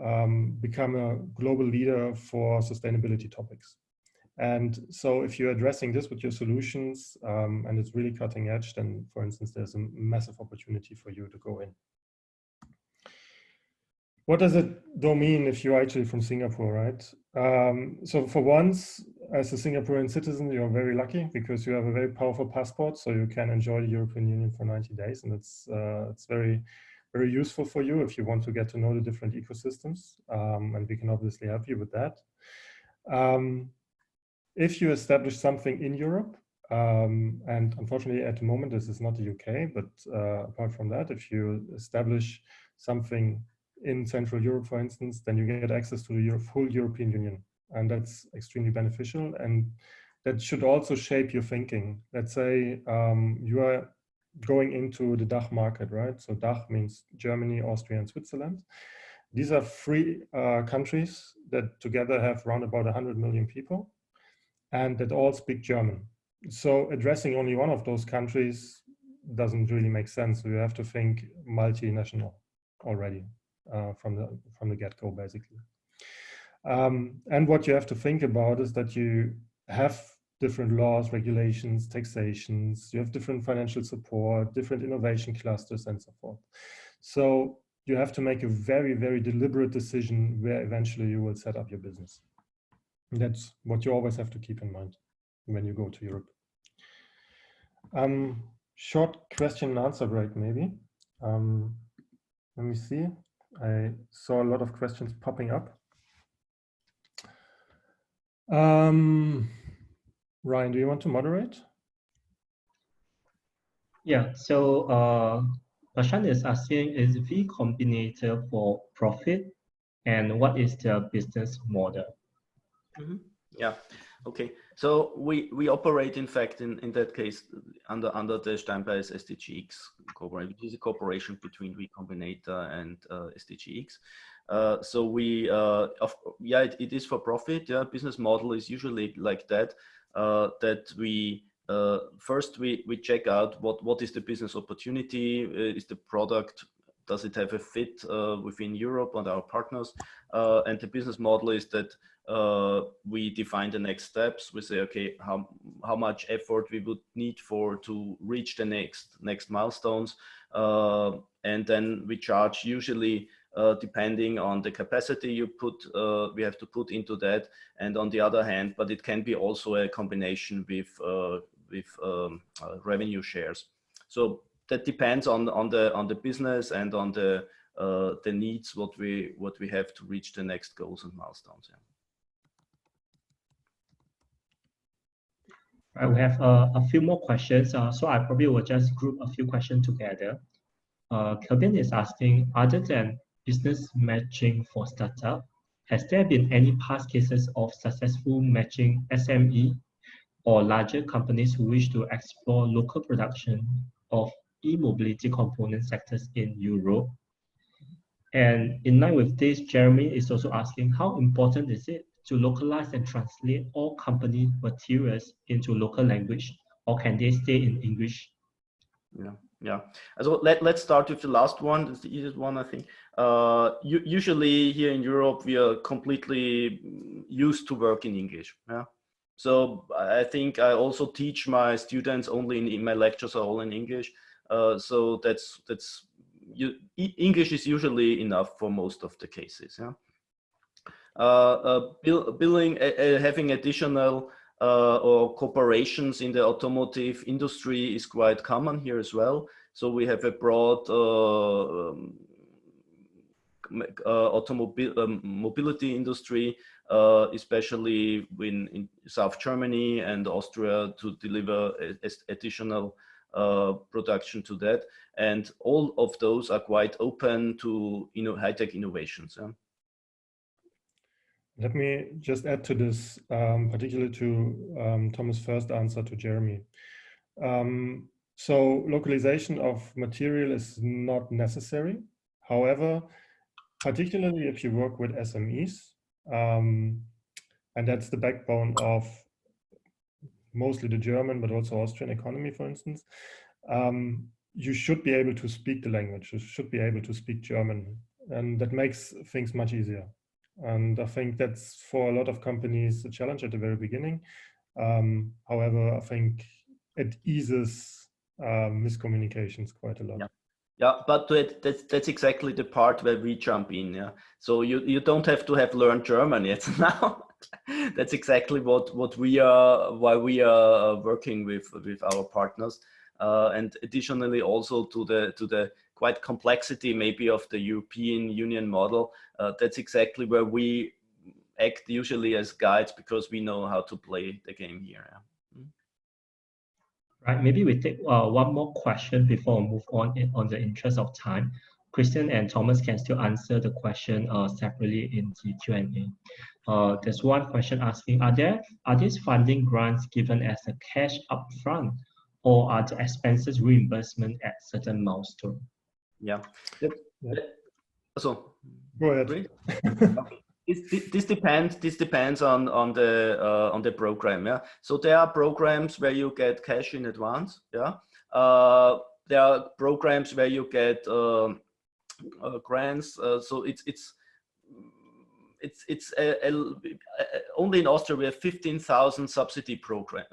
[SPEAKER 3] become a global leader for sustainability topics. And so if you're addressing this with your solutions and it's really cutting edge, then for instance, there's a massive opportunity for you to go in. What does it though mean if you're actually from Singapore, right? So for once, as a Singaporean citizen, you're very lucky because you have a very powerful passport, so you can enjoy the European Union for 90 days. And it's very, very useful for you if you want to get to know the different ecosystems. And we can obviously help you with that. If you establish something in Europe, and unfortunately at the moment this is not the UK, but apart from that, if you establish something in Central Europe, for instance, then you get access to the full European Union, and that's extremely beneficial, and that should also shape your thinking. Let's say you are going into the DACH market, right? So DACH means Germany, Austria, and Switzerland. These are 3 countries that together have around about 100 million people, and that all speak German. So addressing only one of those countries doesn't really make sense. So you have to think multinational already from the get-go, basically. And what you have to think about is that you have different laws, regulations, taxations, you have different financial support, different innovation clusters, and so forth. So you have to make a very, very deliberate decision where eventually you will set up your business. That's what you always have to keep in mind when you go to Europe. Short question and answer break, maybe. Let me see. I saw a lot of questions popping up. Ryan, do you want to moderate?
[SPEAKER 2] Yeah, so Prashant is asking, is V Combinator for profit, and what is the business model?
[SPEAKER 4] Mm-hmm. Yeah. Okay. So we operate, in fact, in that case, under the SDGx corporation, which is a cooperation between V Combinator and SDGx. So we, it is for profit. Yeah, business model is usually like that. That we first we check out what is the business opportunity, is the product, does it have a fit within Europe and our partners, and the business model is that we define the next steps. We say, okay, how much effort we would need to reach the next milestones, and then we charge usually depending on the capacity we have to put into that, and on the other hand, but it can be also a combination with revenue shares. So that depends on the business and on the needs what we have to reach the next goals and milestones. Yeah.
[SPEAKER 2] Right, we have a few more questions, so I probably will just group a few questions together. Kelvin is asking, other than business matching for startup, has there been any past cases of successful matching SME or larger companies who wish to explore local production of e-mobility component sectors in Europe? And in line with this, Jeremy is also asking, how important is it to localize and translate all company materials into local language, or can they stay in English?
[SPEAKER 4] Yeah. So let's start with the last one. It's the easiest one, I think. Usually here in Europe, we are completely used to work in English. Yeah. So I think I also teach my students only in my lectures are all in English. So English is usually enough for most of the cases. Yeah. Having additional or corporations in the automotive industry is quite common here as well. So we have a broad mobility industry, especially in South Germany and Austria, to deliver additional production to that. And all of those are quite open to high-tech innovations. Yeah?
[SPEAKER 3] Let me just add to this, particularly to Thomas' first answer to Jeremy. So localization of material is not necessary. However, particularly if you work with SMEs, and that's the backbone of mostly the German, but also Austrian economy, for instance, you should be able to speak the language. You should be able to speak German, and that makes things much easier. And I think that's for a lot of companies a challenge at the very beginning. However, I think it eases miscommunications quite a lot.
[SPEAKER 4] Yeah, but that's exactly the part where we jump in. Yeah, so you don't have to have learned German yet now. That's exactly what we are, why we are working with our partners, and additionally also to the quite complexity maybe of the European Union model. That's exactly where we act usually as guides, because we know how to play the game here. Yeah.
[SPEAKER 2] Right, maybe we take one more question before we move on the interest of time. Christian and Thomas can still answer the question separately in the Q&A. There's one question asking, are these funding grants given as a cash upfront, or are the expenses reimbursement at certain milestone?
[SPEAKER 4] Yeah. So
[SPEAKER 3] go ahead.
[SPEAKER 4] This depends on the program. Yeah. So there are programs where you get cash in advance. Yeah. There are programs where you get grants. So it's only in Austria we have 50,000 subsidy programs.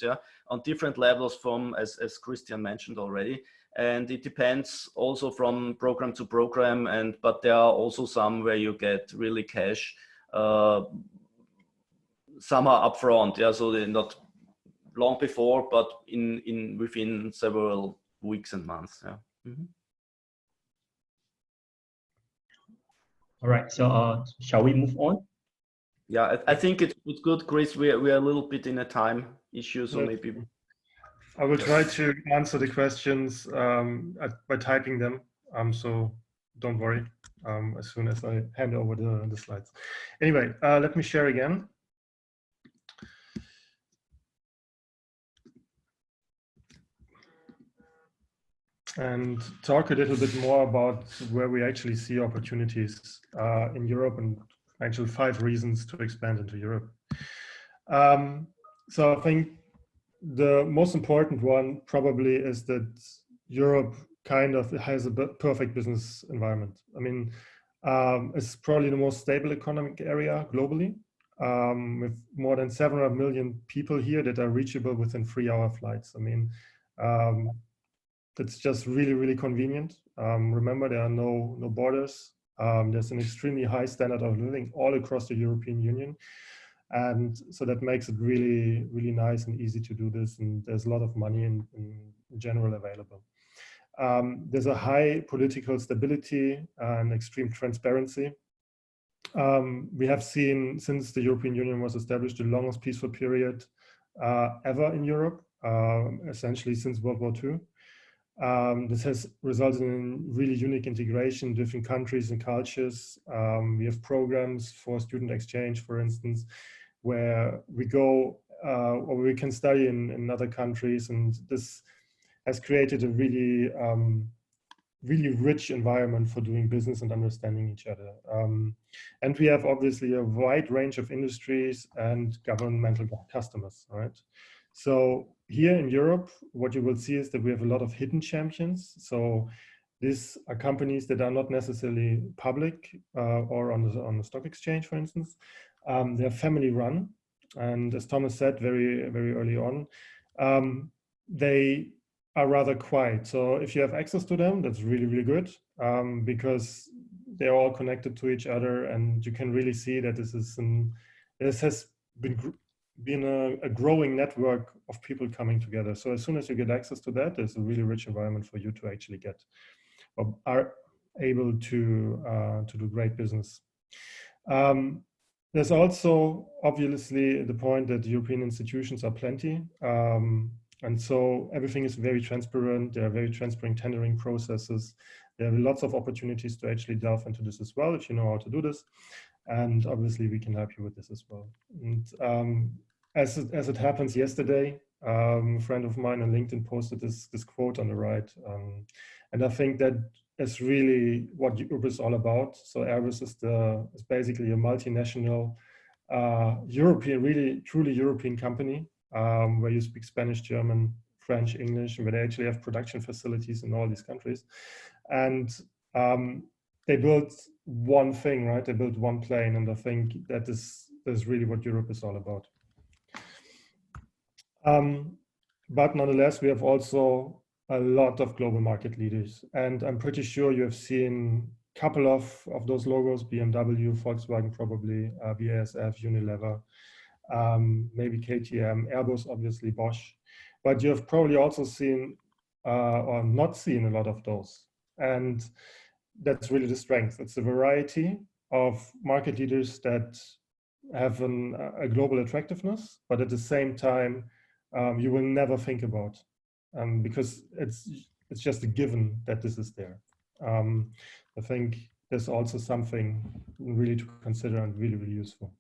[SPEAKER 4] Yeah, on different levels, from as Christian mentioned already. And it depends also from program to program, but there are also some where you get really cash. Some are upfront, yeah, so they're not long before, but within several weeks and months. Yeah. Mm-hmm.
[SPEAKER 2] All right, so shall we move on?
[SPEAKER 4] Yeah, I think it's good, Chris. We are a little bit in a time issue, so maybe.
[SPEAKER 3] I will try to answer the questions by typing them, so don't worry as soon as I hand over the slides. Anyway, let me share again. And talk a little bit more about where we actually see opportunities in Europe, and actually 5 reasons to expand into Europe. So I think the most important one probably is that Europe kind of has a perfect business environment. I mean, it's probably the most stable economic area globally, with more than 700 million people here that are reachable within 3-hour flights. I mean, it's just really, really convenient. Remember, there are no borders. There's an extremely high standard of living all across the European Union. And so that makes it really, really nice and easy to do this. And there's a lot of money in general available. There's a high political stability and extreme transparency. We have seen, since the European Union was established, the longest peaceful period ever in Europe, essentially since World War II. This has resulted in really unique integration, different countries and cultures. We have programs for student exchange, for instance, where we go or we can study in other countries, and this has created a really, really rich environment for doing business and understanding each other. And we have obviously a wide range of industries and governmental customers, right? So here in Europe, what you will see is that we have a lot of hidden champions. So these are companies that are not necessarily public or on the stock exchange, for instance. They're family run. And as Thomas said very, very early on, they are rather quiet. So if you have access to them, that's really, really good, because they're all connected to each other, and you can really see that this has been a growing network of people coming together. So as soon as you get access to that, there's a really rich environment for you to actually get, or are able to do great business. There's also obviously the point that European institutions are plenty. And so everything is very transparent. There are very transparent tendering processes. There are lots of opportunities to actually delve into this as well, if you know how to do this. And obviously we can help you with this as well. And as it happens yesterday, a friend of mine on LinkedIn posted this quote on the right. And I think that is really what Europe is all about. So Airbus is basically a multinational European, really truly European company, where you speak Spanish, German, French, English, and where they actually have production facilities in all these countries. And they built one thing, right? They built one plane, and I think that is really what Europe is all about. But nonetheless, we have also a lot of global market leaders, and I'm pretty sure you have seen a couple of those logos: BMW, Volkswagen, probably BASF, Unilever, maybe KTM, Airbus, obviously Bosch. But you have probably also seen or not seen a lot of those, and that's really the strength. It's a variety of market leaders that have a global attractiveness, but at the same time, you will never think about, because it's just a given that this is there. I think there's also something really to consider and really, really useful.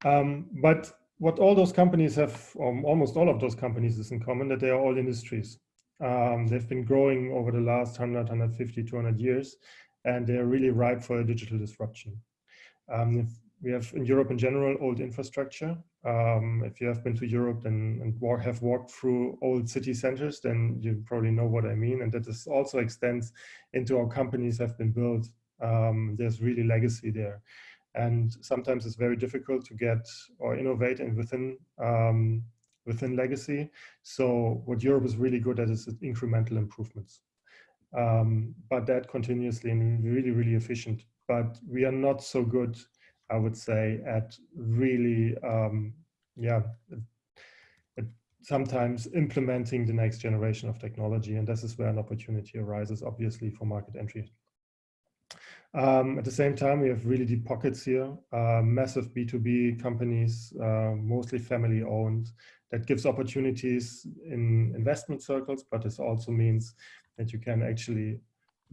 [SPEAKER 3] But what all those companies have, or almost all of those companies, is in common that they are all industries. They've been growing over the last 100, 150, 200 years, and they're really ripe for a digital disruption. If we have in Europe in general old infrastructure. If you have been to Europe and have walked through old city centers, then you probably know what I mean. And that this also extends into how companies have been built. There's really legacy there. And sometimes it's very difficult to get or innovate within legacy. So what Europe is really good at is incremental improvements. But that continuously and really, really efficient. But we are not so good, I would say, at really, sometimes implementing the next generation of technology. And this is where an opportunity arises, obviously, for market entry. At the same time, we have really deep pockets here, massive B2B companies, mostly family owned, that gives opportunities in investment circles, but this also means that you can actually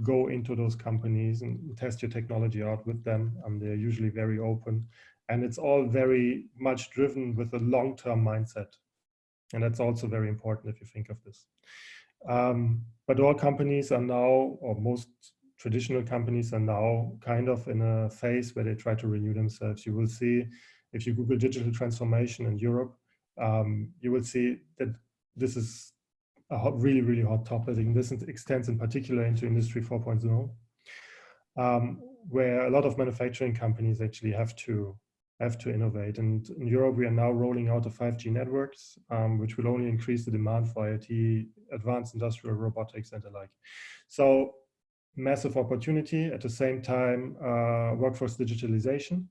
[SPEAKER 3] go into those companies and test your technology out with them. They're usually very open, and it's all very much driven with a long-term mindset. And that's also very important if you think of this. But all companies are now, or most traditional companies are now kind of in a phase where they try to renew themselves. You will see, if you Google digital transformation in Europe, you will see that this is a really, really hot topic. And this extends in particular into Industry 4.0, where a lot of manufacturing companies actually have to innovate. And in Europe, we are now rolling out the 5G networks, which will only increase the demand for IoT, advanced industrial robotics, and the like. So massive opportunity. At the same time, workforce digitalization.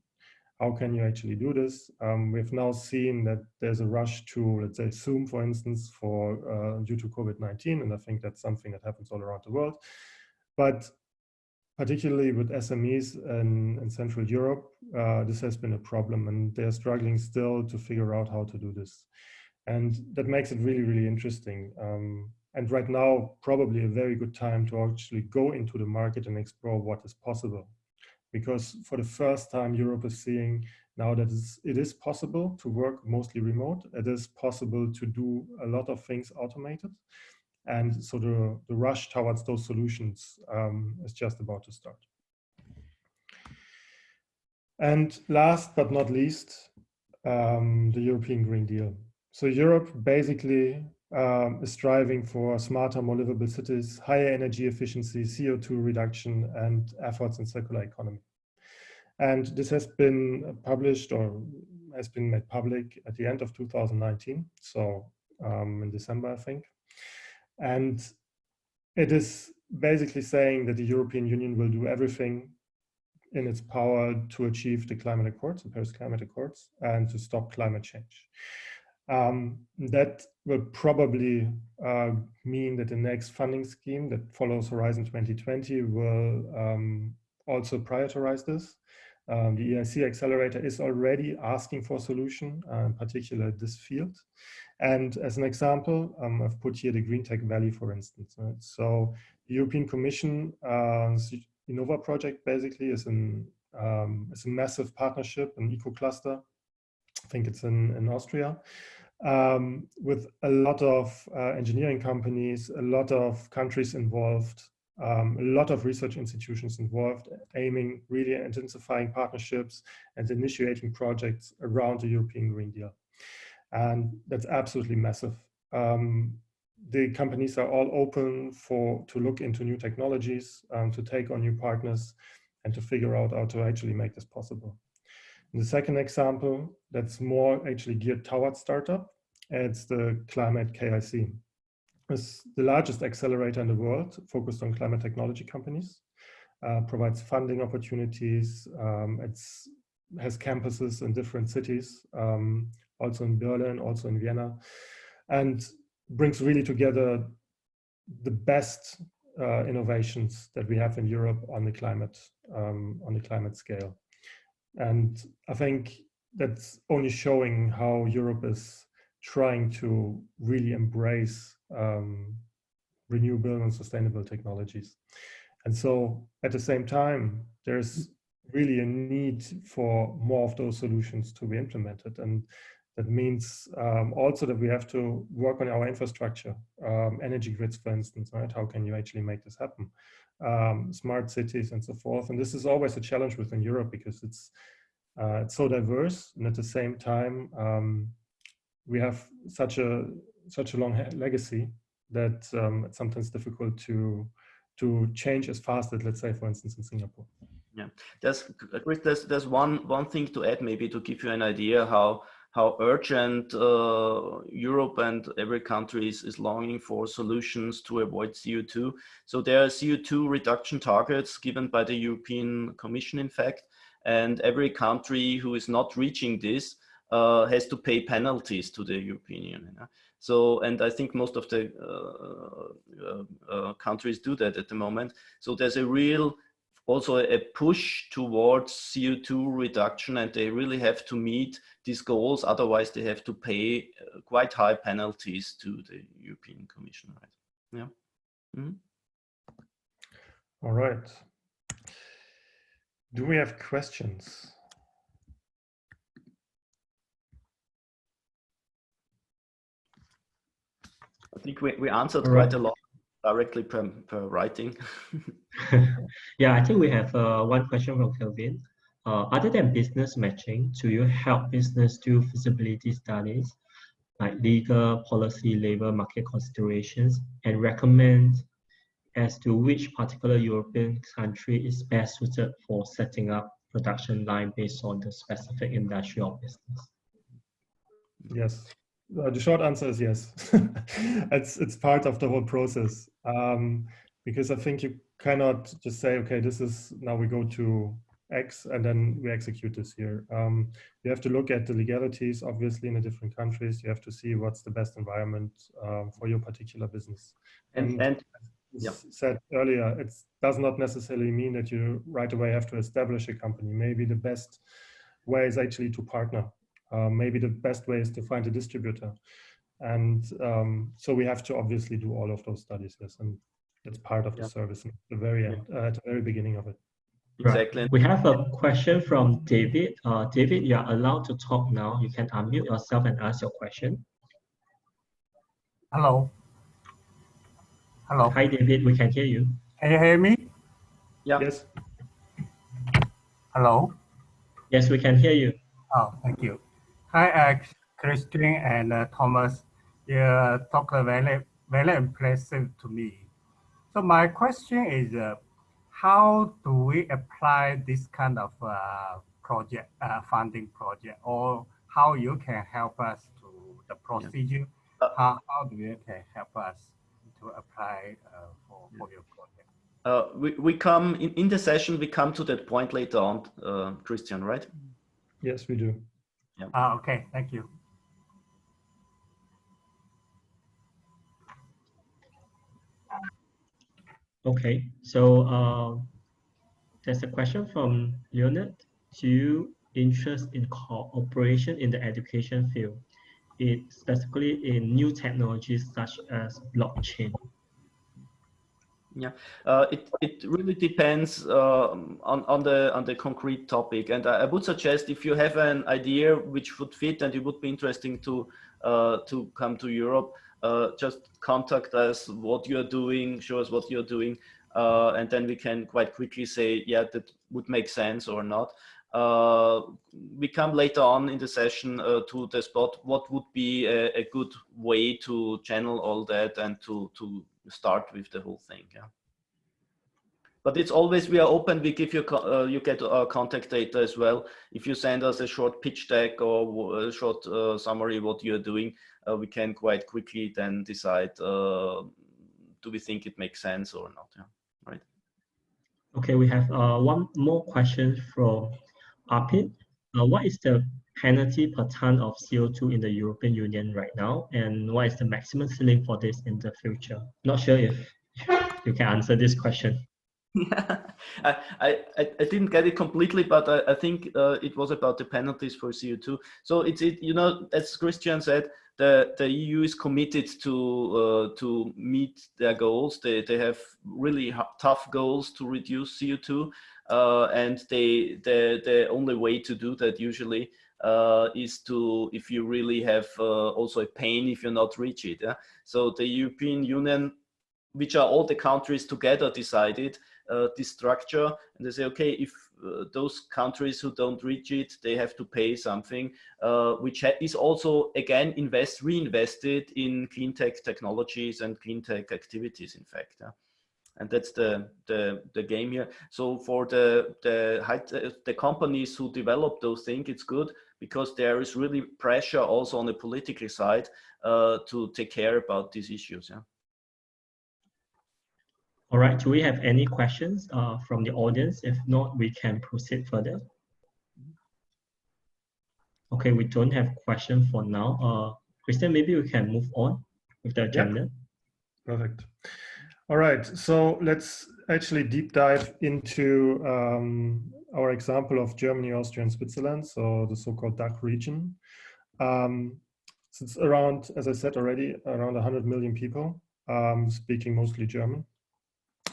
[SPEAKER 3] How can you actually do this? We've now seen that there's a rush to, let's say, Zoom, for instance, due to COVID-19, and I think that's something that happens all around the world. But particularly with SMEs in Central Europe, this has been a problem, and they're struggling still to figure out how to do this. And that makes it really, really interesting. And right now, probably a very good time to actually go into the market and explore what is possible. Because for the first time, Europe is seeing now that it is possible to work mostly remote. It is possible to do a lot of things automated. And so the rush towards those solutions is just about to start. And last but not least, the European Green Deal. So Europe basically is striving for smarter, more livable cities, higher energy efficiency, CO2 reduction, and efforts in circular economy. And this has been published or has been made public at the end of 2019, so in December, I think. And it is basically saying that the European Union will do everything in its power to achieve the climate accords, the Paris Climate Accords, and to stop climate change. That will probably mean that the next funding scheme that follows Horizon 2020 will also prioritize this. The EIC Accelerator is already asking for a solution, in particular this field. And as an example, I've put here the Green Tech Valley, for instance. Right? So the European Commission, Innova project basically is a massive partnership, an eco-cluster. I think it's in Austria, with a lot of engineering companies, a lot of countries involved, a lot of research institutions involved, aiming really at intensifying partnerships and initiating projects around the European Green Deal. And that's absolutely massive. The companies are all open to look into new technologies, to take on new partners, and to figure out how to actually make this possible. And the second example that's more actually geared towards startup, it's the Climate KIC. It's the largest accelerator in the world focused on climate technology companies, provides funding opportunities. It has campuses in different cities, also in Berlin, also in Vienna, and brings really together the best innovations that we have in Europe on the climate scale. And I think that's only showing how Europe is trying to really embrace renewable and sustainable technologies. And so at the same time, there's really a need for more of those solutions to be implemented. And that means also that we have to work on our infrastructure, energy grids, for instance, right? How can you actually make this happen? Smart cities and so forth. And this is always a challenge within Europe because it's so diverse, and at the same time, we have such a long legacy that it's sometimes difficult to change as fast as, let's say, for instance, in Singapore.
[SPEAKER 4] Yeah, there's one thing to add, maybe to give you an idea how urgent Europe and every country is longing for solutions to avoid CO2. So there are CO2 reduction targets given by the European Commission, in fact, and every country who is not reaching this has to pay penalties to the European Union. So, and I think most of the countries do that at the moment. So there's a real also a push towards CO2 reduction, and they really have to meet these goals. Otherwise, they have to pay quite high penalties to the European Commission, right? Yeah. Mm-hmm.
[SPEAKER 3] All right. Do we have questions?
[SPEAKER 4] I think we answered quite a lot directly per writing.
[SPEAKER 2] Yeah, I think we have one question from Kelvin. Other than business matching, do you help business do feasibility studies like legal, policy, labor, market considerations, and recommend as to which particular European country is best suited for setting up production line based on the specific industry or business?
[SPEAKER 3] Yes. The short answer is yes. It's part of the whole process, because I think you cannot just say, okay, this is, now we go to X and then we execute this here. You have to look at the legalities, obviously, in the different countries. You have to see what's the best environment for your particular business. And
[SPEAKER 4] yeah.
[SPEAKER 3] said earlier, it does not necessarily mean that you right away have to establish a company. Maybe the best way is actually to partner. Maybe the best way is to find a distributor. And so we have to obviously do all of those studies, yes, and it's part of the service at the very end, at the very beginning of it.
[SPEAKER 4] Exactly.
[SPEAKER 2] Right. We have a question from David. David, you are allowed to talk now. You can unmute yourself and ask your question.
[SPEAKER 10] Hello. Hello.
[SPEAKER 2] Hi, David. We can hear you.
[SPEAKER 10] Can you hear me?
[SPEAKER 4] Yeah.
[SPEAKER 3] Yes.
[SPEAKER 10] Hello.
[SPEAKER 2] Yes, we can hear you.
[SPEAKER 10] Oh, thank you. Hi, Christian and Thomas. You talk very impressive to me. So my question is, how do we apply this kind of project, funding project, or how you can help us to the procedure? How do you can help us to apply for your project?
[SPEAKER 4] We come in the session. We come to that point later on, Christian, right?
[SPEAKER 3] Yes, we do.
[SPEAKER 10] Yeah. Okay. Thank you.
[SPEAKER 2] Okay. So there's a question from Leonard. Do you interest in cooperation in the education field, specifically in new technologies such as blockchain?
[SPEAKER 4] Yeah, it really depends on the concrete topic, and I would suggest if you have an idea which would fit and it would be interesting to come to Europe, just contact us. What you are doing, show us what you are doing, and then we can quite quickly say, yeah, that would make sense or not. We come later on in the session to the spot. What would be a good way to channel all that and to start with the whole thing? Yeah. But it's always, we are open. We give you, you get our contact data as well. If you send us a short pitch deck or a short summary of what you're doing, we can quite quickly then decide, do we think it makes sense or not? Yeah. Right.
[SPEAKER 2] Okay, we have one more question from Arpit. What is the penalty per ton of CO2 in the European Union right now? And what is the maximum ceiling for this in the future? Not sure if you can answer this question.
[SPEAKER 4] Yeah, I didn't get it completely, but I think it was about the penalties for CO2. So it's you know, as Christian said, the EU is committed to meet their goals. They have really tough goals to reduce CO2, and the only way to do that usually is to, if you really have also a pain if you not reach it. Yeah? So the European Union, which are all the countries together, decided this structure, and they say, okay, if those countries who don't reach it, they have to pay something, which is also again reinvested in clean tech technologies and clean tech activities, in fact. Yeah? And that's the game here. So for the companies who develop those things, it's good because there is really pressure also on the political side to take care about these issues. Yeah.
[SPEAKER 2] All right, do we have any questions from the audience? If not, we can proceed further. Okay, we don't have questions for now. Christian, maybe we can move on with the agenda.
[SPEAKER 3] Perfect. All right, so let's actually deep dive into our example of Germany, Austria, and Switzerland, so the so-called DACH region. So it's around, as I said already, around 100 million people speaking mostly German.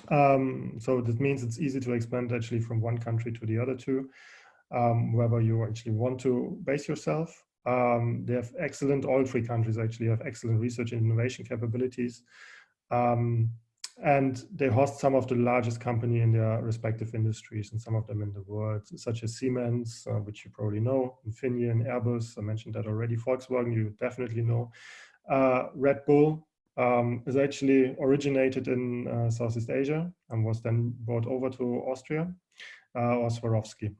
[SPEAKER 3] So that means it's easy to expand actually from one country to the other two, wherever you actually want to base yourself. They have excellent, all three countries actually have excellent research and innovation capabilities. And they host some of the largest companies in their respective industries, and some of them in the world, such as Siemens, which you probably know, Infineon, Airbus, I mentioned that already, Volkswagen, you definitely know. Red Bull is actually originated in Southeast Asia and was then brought over to Austria, or Swarovski.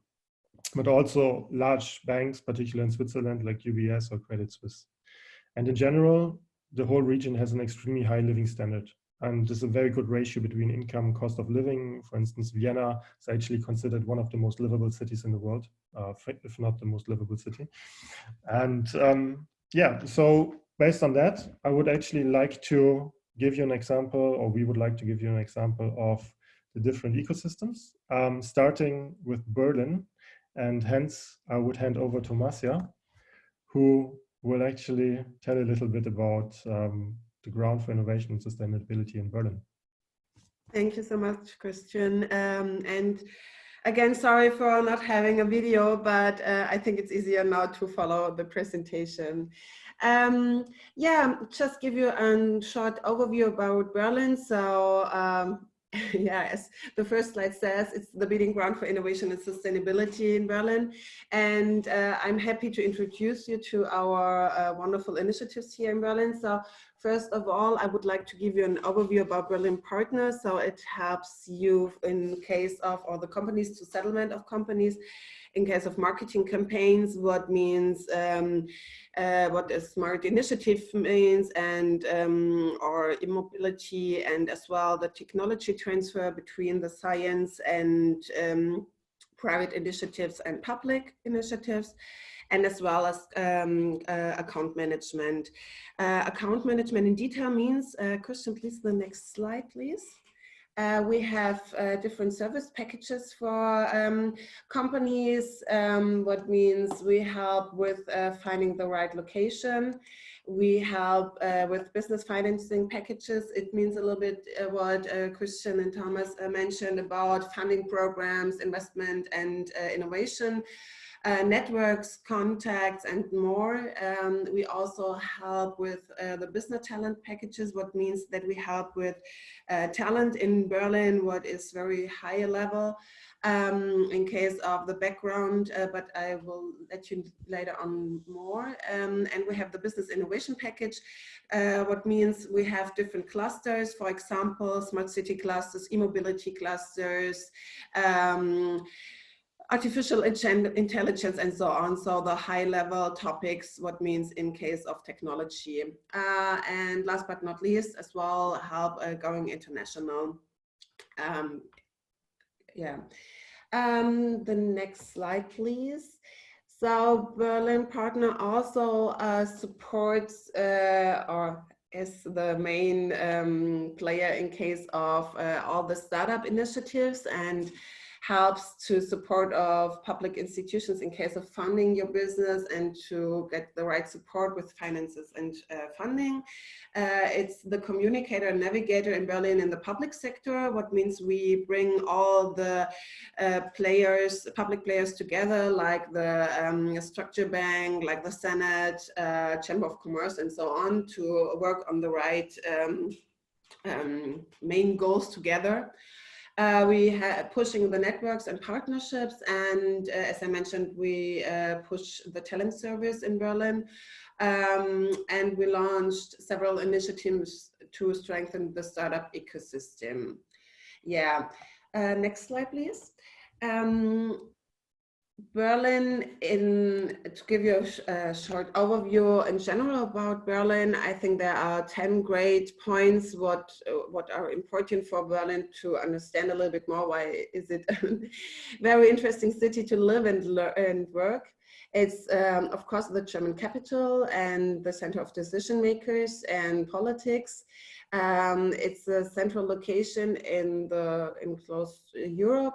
[SPEAKER 3] But also large banks, particularly in Switzerland, like UBS or Credit Suisse. And in general, the whole region has an extremely high living standard. And there's a very good ratio between income and cost of living. For instance, Vienna is actually considered one of the most livable cities in the world, if not the most livable city. And yeah, so based on that, I would actually like to give you an example, or we would like to give you an example of the different ecosystems, starting with Berlin. And hence, I would hand over to Marcia, who will actually tell a little bit about the ground for innovation and sustainability in Berlin.
[SPEAKER 6] Thank you so much, Christian. And again, sorry for not having a video, but I think it's easier now to follow the presentation. Yeah, just give you a short overview about Berlin. So yeah, as the first slide says, it's the breeding ground for innovation and sustainability in Berlin. And I'm happy to introduce you to our wonderful initiatives here in Berlin. So first of all, I would like to give you an overview about Berlin Partner. So it helps you in case of, or the companies to settlement of companies, in case of marketing campaigns, what means, what a smart initiative means, and or immobility, and as well the technology transfer between the science and private initiatives and public initiatives, and as well as account management. Account management in detail means, Christian, please, the next slide, please. We have different service packages for companies, what means we help with finding the right location. We help with business financing packages. It means a little bit what Christian and Thomas mentioned about funding programs, investment and innovation. Networks, contacts, and more. We also help with the business talent packages, what means that we help with talent in Berlin, what is very high level in case of the background, but I will let you later on more. And we have the business innovation package, what means we have different clusters, for example, smart city clusters, e-mobility clusters, artificial intelligence, and so on. So the high level topics, what means in case of technology. And last but not least, as well, help going international. Yeah. The next slide, please. So Berlin Partner also supports or is the main player in case of all the startup initiatives, and helps to support of public institutions in case of funding your business and to get the right support with finances and funding. It's the communicator and navigator in Berlin in the public sector, what means we bring all the players, public players together, like the structure bank, like the Senate, Chamber of Commerce, and so on, to work on the right main goals together. We have pushing the networks and partnerships, and as I mentioned, we push the talent service in Berlin, and we launched several initiatives to strengthen the startup ecosystem. Yeah, next slide, please. Berlin, to give you a short overview in general about Berlin, I think there are 10 great points what are important for Berlin to understand a little bit more. Why is it a very interesting city to live and work? It's of course the German capital and the center of decision makers and politics. It's a central location in close Europe.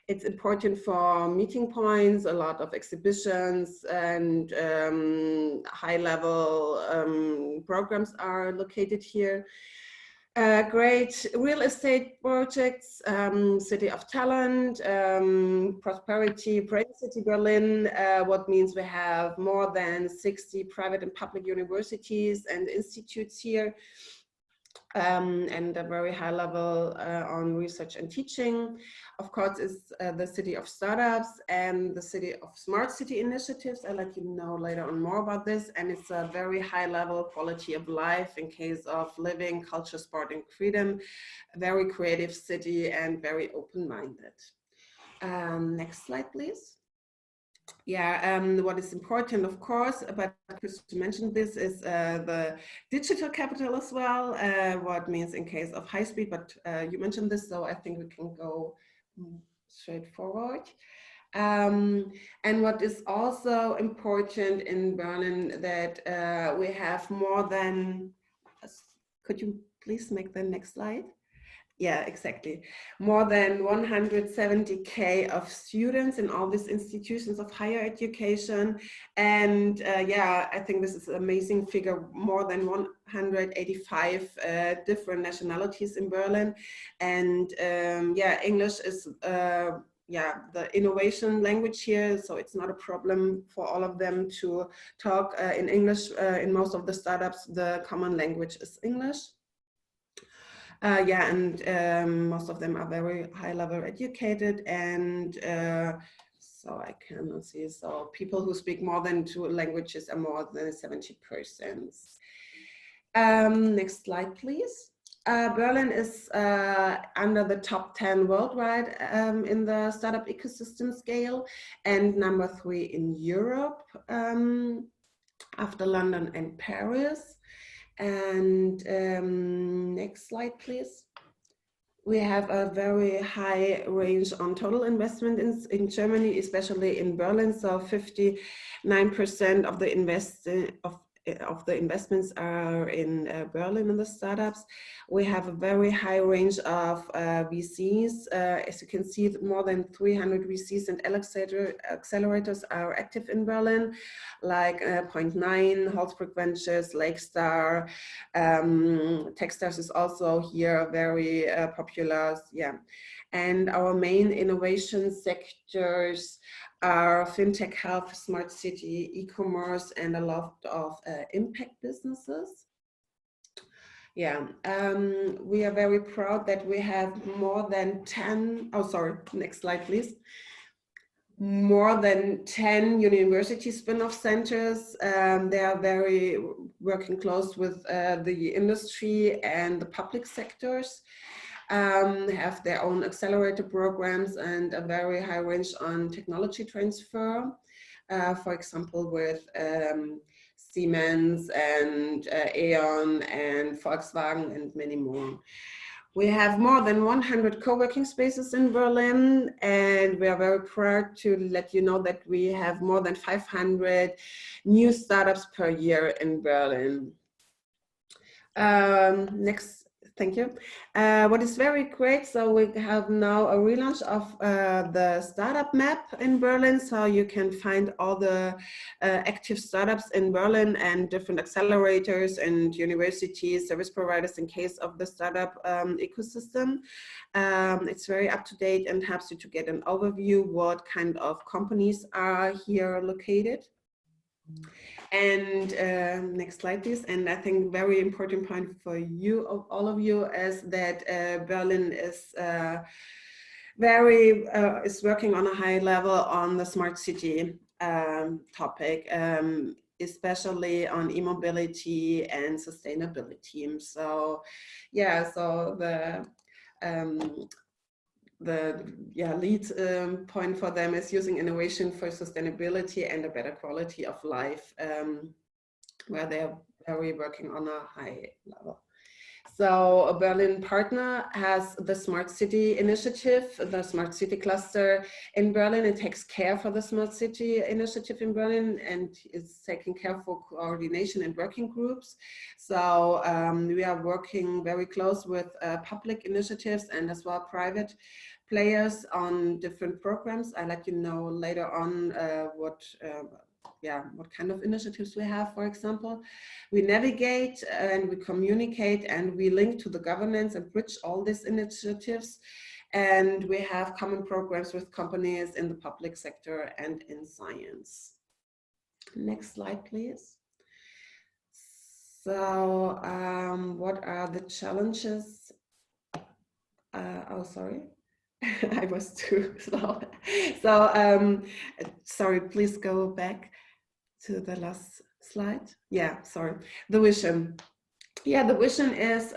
[SPEAKER 6] It's important for meeting points, a lot of exhibitions and high-level programs are located here. Great real estate projects, City of Talent, Prosperity, Brain City Berlin, what means we have more than 60 private and public universities and institutes here. And a very high level on research and teaching. Of course, is the city of startups and the city of smart city initiatives. I'll let you know later on more about this. And it's a very high level quality of life in case of living, culture, sport, and freedom. A very creative city and very open-minded. Next slide, please. Yeah, what is important, of course, but Chris mentioned this, is the digital capital as well, what means in case of high speed, but you mentioned this, so I think we can go straight forward. And what is also important in Berlin, that we have more than, could you please make the next slide? Yeah, exactly. More than 170K of students in all these institutions of higher education. And yeah, I think this is an amazing figure, more than 185 different nationalities in Berlin. And yeah, English is yeah, the innovation language here, so it's not a problem for all of them to talk in English. In most of the startups, the common language is English. Yeah, and most of them are very high level educated, and so I cannot see, so people who speak more than 2 languages are more than 70%. Next slide, please. Berlin is under the top 10 worldwide in the startup ecosystem scale, and number 3 in Europe, after London and Paris. And next slide, please. We have a very high range on total investment in Germany, especially in Berlin. So 59% of the investments are in Berlin in the startups. We have a very high range of VCs. As you can see, more than 300 VCs and accelerators are active in Berlin, like Point 9, Holzbrück Ventures, Lakestar. Techstars is also here very popular. Yeah. And our main innovation sectors are fintech, health, smart city, e-commerce, and a lot of impact businesses. Yeah, we are very proud that we have more than 10, oh sorry, next slide please. More than 10 university spin-off centers. They are very working close with the industry and the public sectors. Have their own accelerator programs and a very high range on technology transfer, for example, with Siemens and E.ON and Volkswagen and many more. We have more than 100 co-working spaces in Berlin, and we are very proud to let you know that we have more than 500 new startups per year in Berlin. Next. Thank you. What is very great, so we have now a relaunch of the startup map in Berlin, so you can find all the active startups in Berlin and different accelerators and universities, service providers in case of the startup ecosystem. It's very up to date and helps you to get an overview what kind of companies are here located. And next slide, please. And I think very important point for you, all of you, is that Berlin is is working on a high level on the smart city topic, especially on e-mobility and sustainability. So yeah, so the lead point for them is using innovation for sustainability and a better quality of life, where they're very working on a high level. So Berlin Partner has the Smart City initiative, the Smart City cluster in Berlin. It takes care for the Smart City initiative in Berlin and is taking care for coordination and working groups. So we are working very close with public initiatives and as well private players on different programs. I'll let you know later on what kind of initiatives we have, for example. We navigate and we communicate and we link to the governance and bridge all these initiatives. And we have common programs with companies in the public sector and in science. Next slide, please. So what are the challenges? Oh, sorry. I was too slow. So, sorry, please go back to the last slide. Yeah, sorry. The vision. Yeah, the vision is,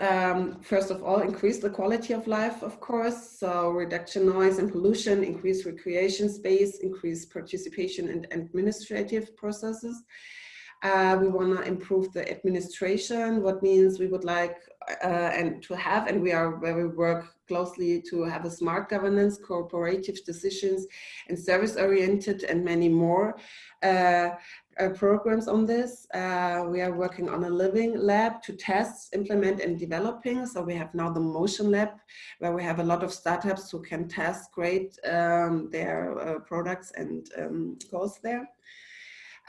[SPEAKER 6] first of all, increase the quality of life, of course. So reduction noise and pollution, increase recreation space, increase participation in administrative processes. We want to improve the administration, what means we would like and where we work closely to have a smart governance, cooperative decisions, and service-oriented, and many more programs on this. We are working on a living lab to test, implement, and developing. So we have now the Motion Lab, where we have a lot of startups who can test, grade their products and goals there.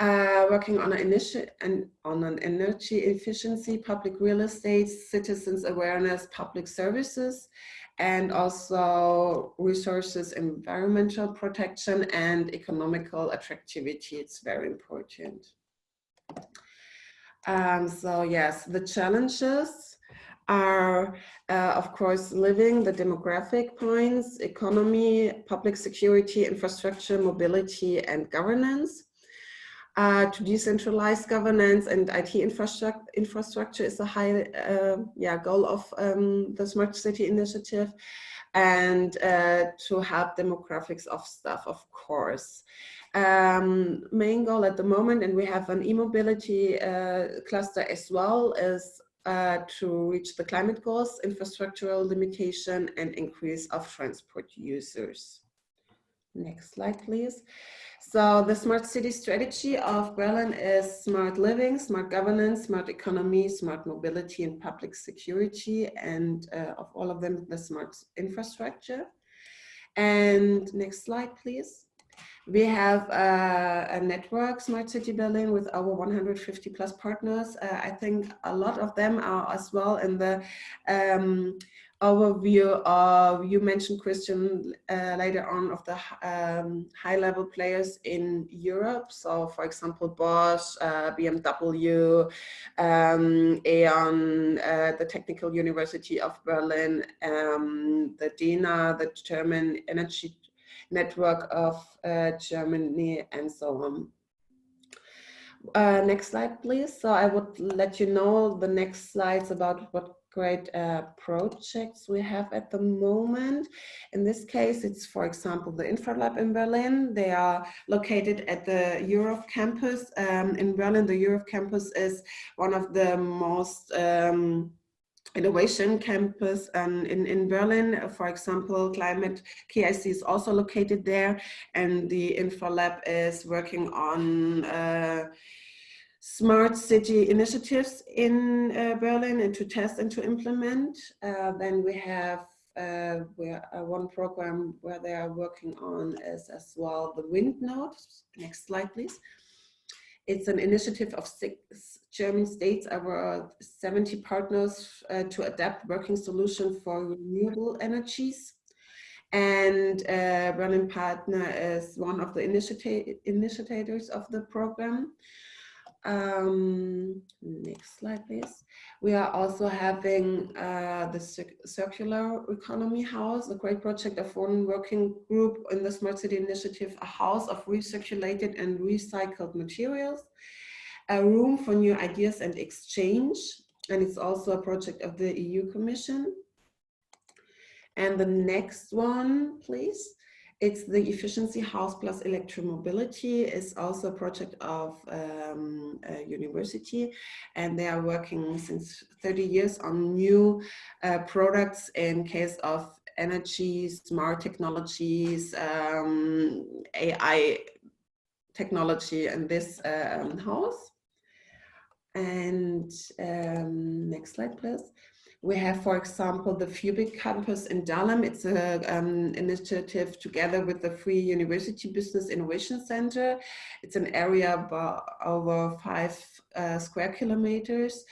[SPEAKER 6] Working on an energy efficiency, public real estate, citizens awareness, public services, and also resources, environmental protection, and economical attractivity. It's very important. So yes, the challenges are, of course, living, the demographic points, economy, public security, infrastructure, mobility, and governance. To decentralize governance and IT infrastructure is a high goal of the Smart City Initiative, and to have demographics of staff, of course. Main goal at the moment, and we have an e-mobility cluster as well, is to reach the climate goals, infrastructural limitation, and increase of transport users. Next slide, please. So the smart city strategy of Berlin is smart living, smart governance, smart economy, smart mobility, and public security, and of all of them, the smart infrastructure. And next slide, please. We have a network, Smart City Berlin, with over 150 plus partners. I think a lot of them are as well in the overview of, you mentioned, Christian, later on, of the high-level players in Europe. So, for example, Bosch, BMW, E.ON, the Technical University of Berlin, the DENA, the German Energy Network of Germany, and so on. Next slide, please. So I would let you know the next slides about what great projects we have at the moment. In this case, it's, for example, the InfraLab in Berlin. They are located at the Europe campus. In Berlin, the Europe campus is one of the most innovation campus in Berlin. For example, Climate KIC is also located there, and the InfraLab is working on smart city initiatives in Berlin, and to test and to implement. Then we have one program where they are working on is as well the wind node. Next slide, please. It's an initiative of 6 German states, over 70 partners to adapt working solution for renewable energies. And Berlin Partner is one of the initiators of the program. Next slide, please. We are also having the Circular Economy House, a great project of one working group in the Smart City Initiative, a house of recirculated and recycled materials, a room for new ideas and exchange, and it's also a project of the EU Commission. And the next one, please. It's the Efficiency House plus Electromobility. It's also a project of a university, and they are working since 30 years on new products in case of energy, smart technologies, AI technology in this house. And next slide, please. We have, for example, the Fubic campus in Dahlem. It's an initiative together with the Free University Business Innovation Center. It's an area of over 5 square kilometers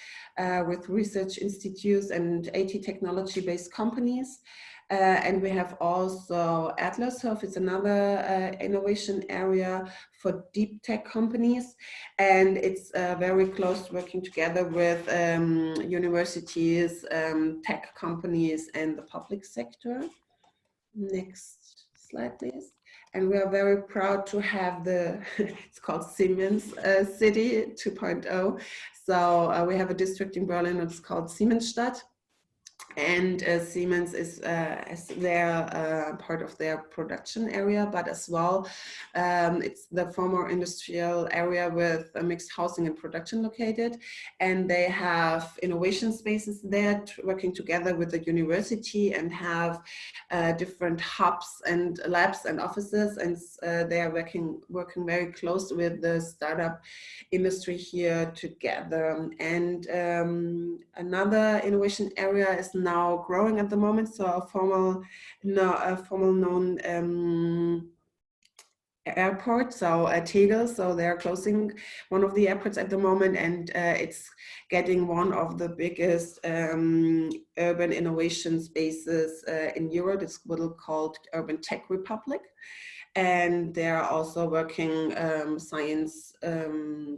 [SPEAKER 6] with research institutes and 80 technology-based companies. And we have also Adlershof. It's another innovation area for deep tech companies. And it's very close working together with universities, tech companies, and the public sector. Next slide, please. And we are very proud to have the, it's called Siemens City 2.0. So we have a district in Berlin, it's called Siemensstadt. And Siemens is their part of their production area, but as well, it's the former industrial area with a mixed housing and production located. And they have innovation spaces there working together with the university and have different hubs and labs and offices. And they are working very close with the startup industry here together. And another innovation area is now growing at the moment, so a formal known airport, so Tegel, so they're closing one of the airports at the moment, and it's getting one of the biggest urban innovation spaces in Europe. It's what is called Urban Tech Republic. And they're also working science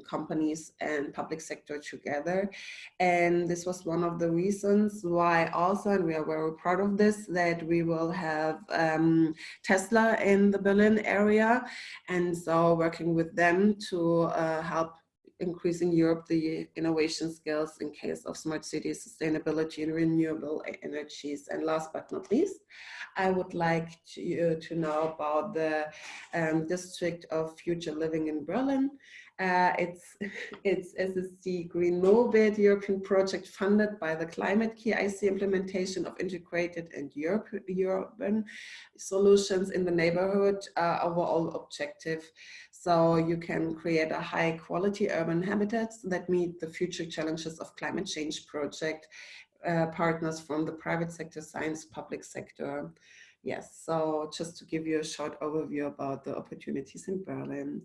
[SPEAKER 6] companies and public sector together. And this was one of the reasons why also, and we are very proud of this, that we will have Tesla in the Berlin area. And so working with them to help increasing Europe the innovation skills in case of smart cities, sustainability and renewable energies. And last but not least, I would like to know about the District of Future Living in Berlin. It's SSC Green Mobile European project funded by the Climate Key IC implementation of integrated and urban solutions in the neighborhood overall objective. So you can create a high quality urban habitats that meet the future challenges of climate change project partners from the private sector, science, public sector. Yes, so just to give you a short overview about the opportunities in Berlin.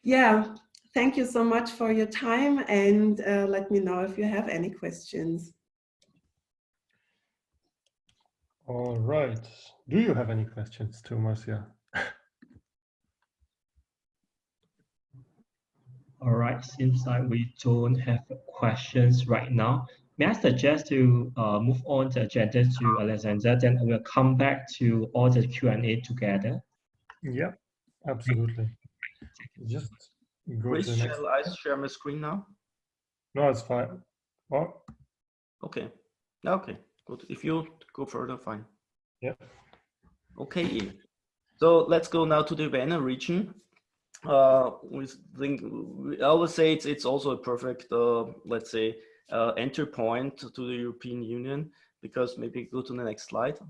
[SPEAKER 6] Yeah, thank you so much for your time, and let me know if you have any questions.
[SPEAKER 3] All right. Do you have any questions to Marcia?
[SPEAKER 2] All right, seems like we don't have questions right now. May I suggest to move on the agenda to Alexander, then we'll come back to all the Q&A together.
[SPEAKER 3] Yeah, absolutely. Just go
[SPEAKER 4] Chris,
[SPEAKER 3] to the next.
[SPEAKER 4] shall I share my screen now?
[SPEAKER 3] No, it's fine. Well,
[SPEAKER 4] okay. Okay, good. If you go further, fine.
[SPEAKER 3] Yeah.
[SPEAKER 4] Okay. So let's go now to the Vienna region. We think I always say it's also a perfect, let's say, entry point to the European Union, because maybe go to the next slide.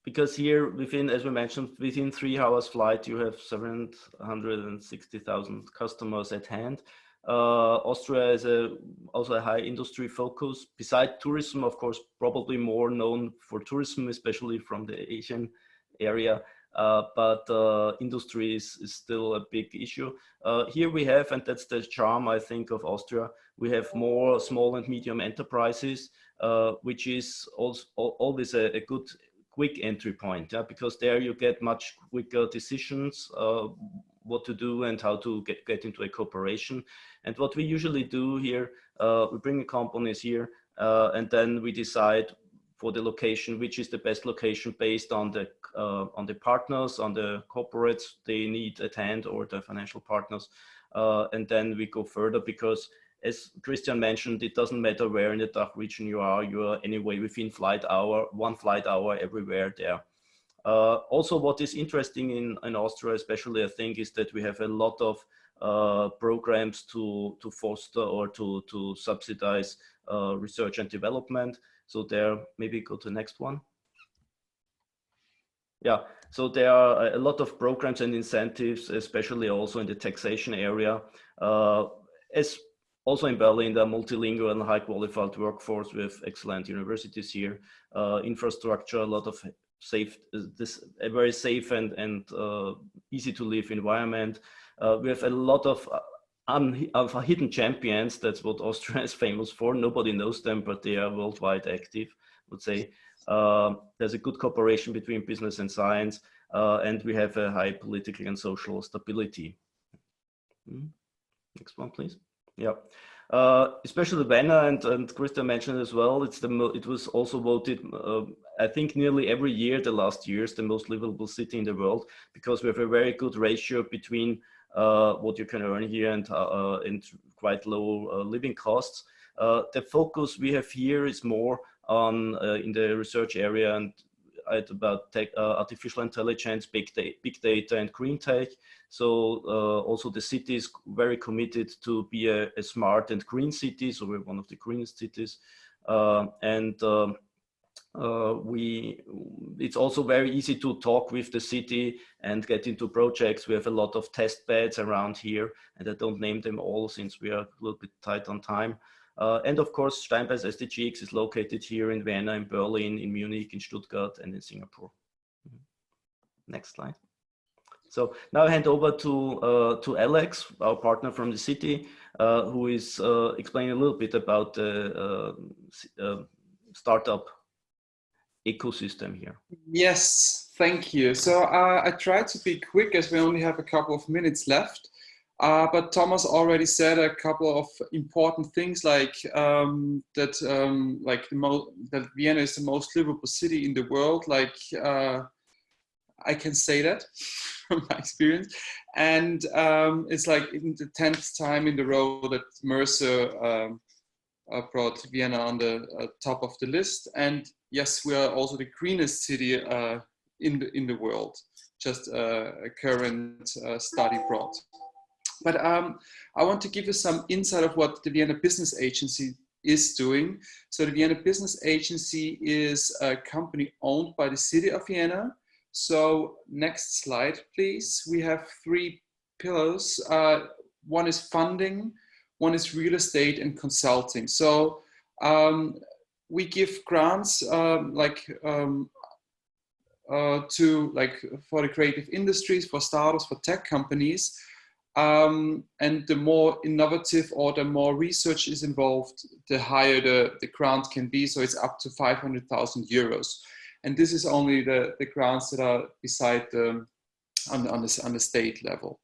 [SPEAKER 4] Because here, within, as we mentioned, within 3 hours flight, you have 760,000 customers at hand. Austria is also a high industry focus. Besides tourism, of course, probably more known for tourism, especially from the Asian area. But industry is still a big issue. Here we have, and that's the charm, I think, of Austria, we have more small and medium enterprises, which is also always a good quick entry point, yeah? Because there you get much quicker decisions, what to do and how to get into a cooperation. And what we usually do here, we bring the companies here, and then we decide for the location, which is the best location based on the partners, on the corporates they need at hand, or the financial partners. And then we go further, because as Christian mentioned, it doesn't matter where in the DACH region you are anyway within 1 flight hour everywhere there. Also, what is interesting in Austria, especially, I think, is that we have a lot of programs to foster or to subsidize research and development. So there, maybe go to the next one. Yeah, so there are a lot of programs and incentives, especially also in the taxation area. As also in Berlin, the multilingual and high qualified workforce with excellent universities here. Infrastructure, a lot of a very safe and easy to live environment. We have a lot of hidden champions. That's what Austria is famous for. Nobody knows them, but they are worldwide active, I would say. There's a good cooperation between business and science, and we have a high political and social stability. Next one, please. Yeah. Especially Vienna, and Christian mentioned as well, it was also voted, I think, nearly every year, the last years, the most livable city in the world, because we have a very good ratio between what you can earn here and quite low living costs. The focus we have here is more on in the research area and about artificial intelligence, big data, and green tech. So also the city is very committed to be a smart and green city. So we're one of the greenest cities. It's also very easy to talk with the city and get into projects. We have a lot of test beds around here, and I don't name them all since we are a little bit tight on time. And of course, Steinbeis-SDGx is located here in Vienna, in Berlin, in Munich, in Stuttgart, and in Singapore. Next slide. So now I hand over to Alex, our partner from the city, who is explaining a little bit about the startup ecosystem here.
[SPEAKER 5] Yes, thank you. So I tried to be quick as we only have a couple of minutes left. But Thomas already said a couple of important things, like that Vienna is the most livable city in the world. Like I can say that from my experience, and it's like in the 10th time in the row that Mercer brought Vienna on the top of the list. And yes, we are also the greenest city in the world. Just a current study brought. But I want to give you some insight of what the Vienna Business Agency is doing. So the Vienna Business Agency is a company owned by the city of Vienna. So next slide, please. We have 3 pillars. One is funding, one is real estate, and consulting. So we give grants to for the creative industries, for startups, for tech companies. And the more innovative or the more research is involved, the higher the grant can be. So it's up to 500,000 euros. And this is only the grants that are beside on the state level.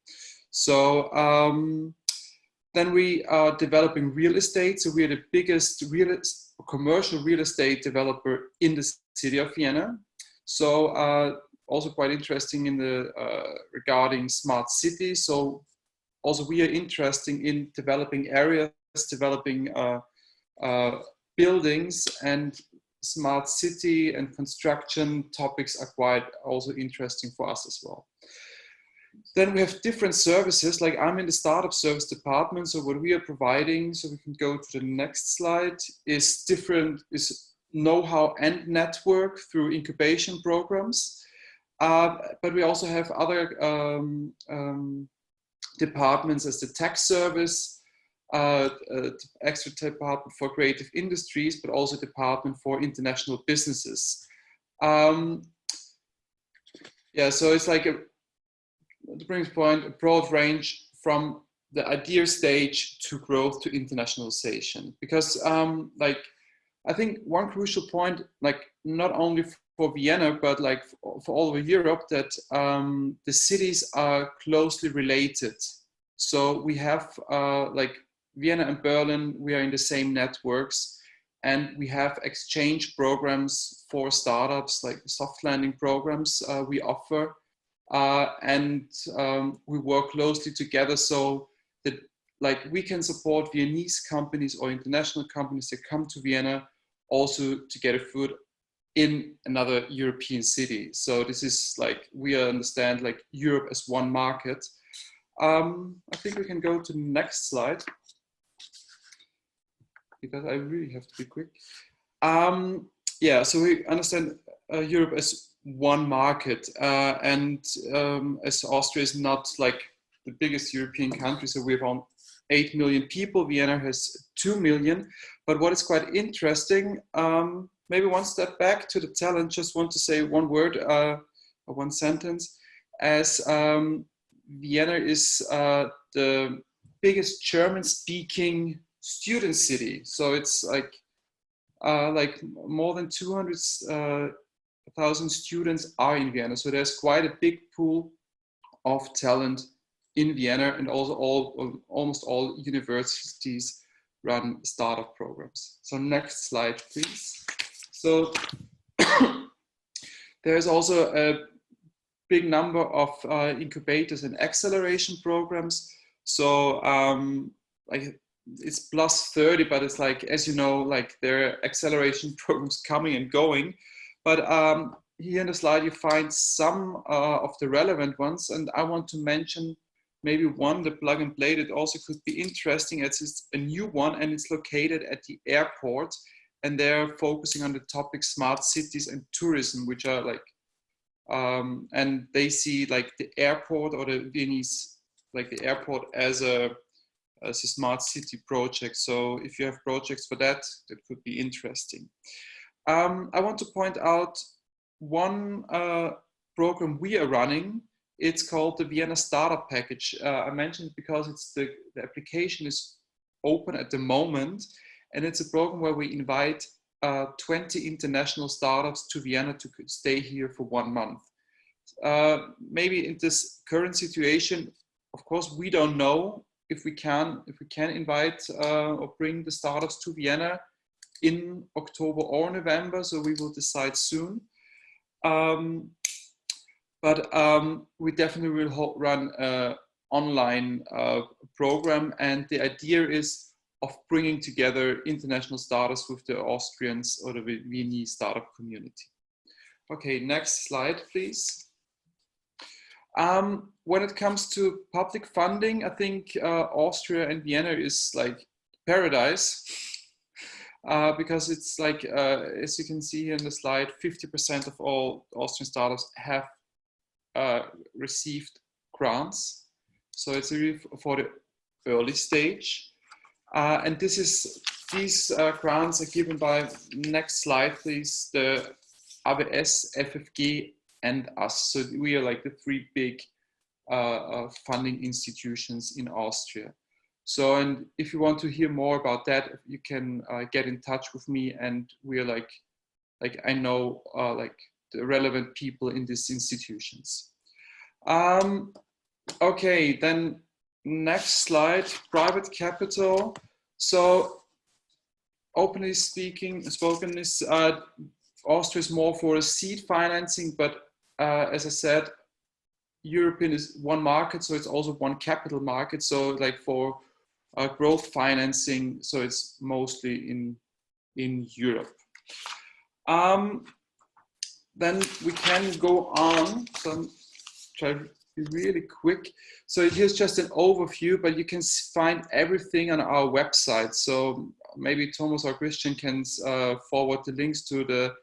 [SPEAKER 5] So then we are developing real estate. So we are the biggest commercial real estate developer in the city of Vienna. So also quite interesting in the regarding smart cities. So also we are interested in developing areas, developing buildings, and smart city and construction topics are quite also interesting for us as well. Then we have different services, like I'm in the startup service department. So what we are providing, so we can go to the next slide, is know-how and network through incubation programs. But we also have other departments as the tech service, extra department for creative industries, but also department for international businesses. Yeah, so it's like the brings point, a broad range from the idea stage to growth to internationalization. Because I think one crucial point, like not only for Vienna, but like for all over Europe, that the cities are closely related. So we have like Vienna and Berlin, we are in the same networks, and we have exchange programs for startups, like soft landing programs we offer. And we work closely together so that like we can support Viennese companies or international companies that come to Vienna also to get a foot in another European city. So this is like, we understand like Europe as one market. I think we can go to the next slide, because I really have to be quick. Yeah, so we understand Europe as one market, and as Austria is not like the biggest European country, so we have around 8 million people, Vienna has 2 million. But what is quite interesting, maybe one step back to the talent, just want to say one word, or one sentence, as Vienna is the biggest German-speaking student city. So it's like more than 200,000 students are in Vienna. So there's quite a big pool of talent in Vienna, and also almost all universities run startup programs. So next slide, please. So there's also a big number of incubators and acceleration programs. So like it's plus 30, but it's like, as you know, like there are acceleration programs coming and going. But here in the slide, you find some of the relevant ones. And I want to mention maybe one, the plug and play, that also could be interesting. It's a new one, and it's located at the airport. And they're focusing on the topic smart cities and tourism, which are like, and they see like the airport, or the Viennese, like the airport as a smart city project. So if you have projects for that, that could be interesting. I want to point out one program we are running. It's called the Vienna Startup Package. I mentioned it because it's the application is open at the moment, and it's a program where we invite 20 international startups to Vienna to stay here for 1 month. Maybe in this current situation, of course, we don't know if we can invite or bring the startups to Vienna in October or November, so we will decide soon. But we definitely will run an online program, and the idea is of bringing together international startups with the Austrians or the Viennese startup community. Okay, next slide, please. When it comes to public funding, I think Austria and Vienna is like paradise, because it's like, as you can see here in the slide, 50% of all Austrian startups have received grants. So it's really for the early stage. And these grants are given by, next slide please, the ABS, FFG, and us. So we are like the 3 big funding institutions in Austria. So, and if you want to hear more about that, you can get in touch with me, and we are like I know like the relevant people in these institutions. Okay, then next slide, private capital. So openly spoken is Austria is more for a seed financing, but as I said, European is one market, so it's also one capital market. So like for growth financing, so it's mostly in Europe. Then we can go on. So I'm trying to be really quick. So here's just an overview, but you can find everything on our website. So maybe Thomas or Christian can forward the links to the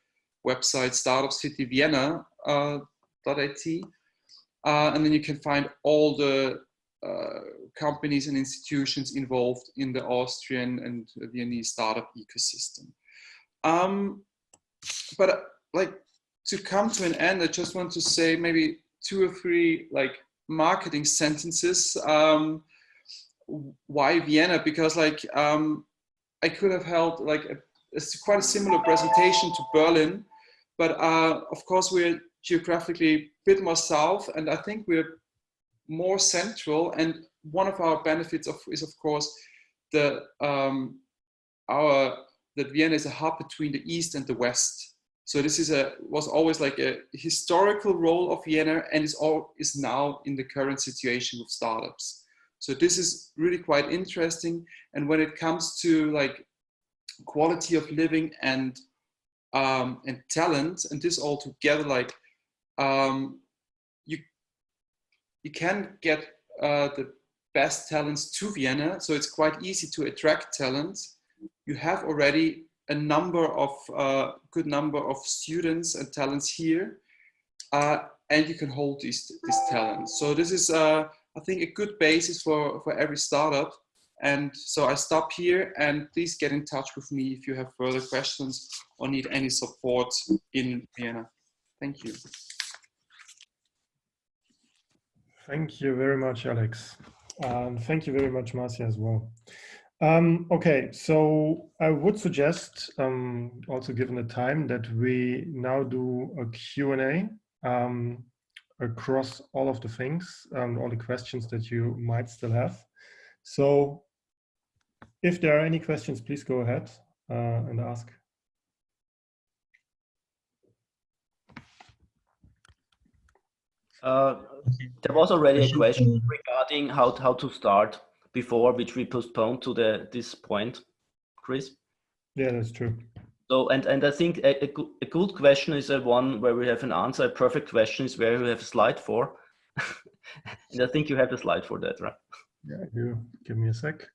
[SPEAKER 5] website startupcityvienna.it. And then you can find all the companies and institutions involved in the Austrian and Viennese startup ecosystem. But like, to come to an end, I just want to say maybe 2 or 3 like marketing sentences. Why Vienna? Because like I could have held like quite a similar presentation to Berlin, but of course we're geographically a bit more south, and I think we're more central. And one of our benefits is of course that Vienna is a hub between the east and the west. So this was always like a historical role of Vienna, and is now in the current situation with startups. So this is really quite interesting. And when it comes to like quality of living and and talent, and this all together, like you can get the best talents to Vienna, so it's quite easy to attract talents. You have already a good number of students and talents here, and you can hold these talents. So this is, I think, a good basis for every startup. And so I stop here, and please get in touch with me if you have further questions or need any support in Vienna. Thank you.
[SPEAKER 3] Thank you very much, Alex. And thank you very much, Marcia, as well. Okay, so I would suggest, also given the time, that we now do a Q&A across all of the things, all the questions that you might still have. So if there are any questions, please go ahead and ask.
[SPEAKER 4] There was already a question regarding how to start before, which we postponed to this point, Chris.
[SPEAKER 3] Yeah, that's true.
[SPEAKER 4] So, and I think a good question is one where we have an answer. A perfect question is where we have a slide for. And I think you have a slide for that, right?
[SPEAKER 3] Yeah, you give me a sec.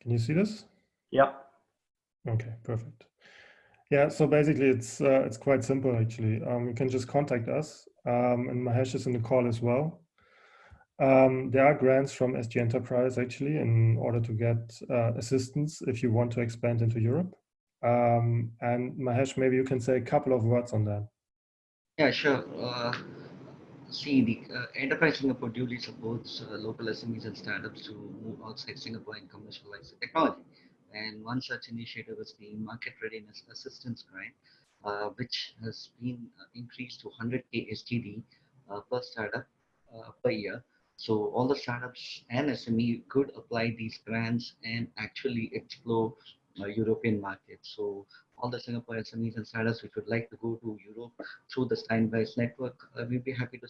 [SPEAKER 3] Can you see this?
[SPEAKER 4] Yeah.
[SPEAKER 3] Okay, perfect. Yeah, so basically it's quite simple actually. You can just contact us, and Mahesh is in the call as well. There are grants from SG Enterprise actually in order to get assistance if you want to expand into Europe. And Mahesh, maybe you can say a couple of words on that.
[SPEAKER 1] Yeah, sure. See, the Enterprise Singapore duly supports local SMEs and startups to move outside Singapore and commercialize the technology. And one such initiative is the Market Readiness Assistance Grant, which has been increased to 100K SGD per startup per year. So all the startups and SME could apply these grants and actually explore European markets. So all the Singapore SMEs and startups which would like to go to Europe through the Steinweiss network, we'd be happy to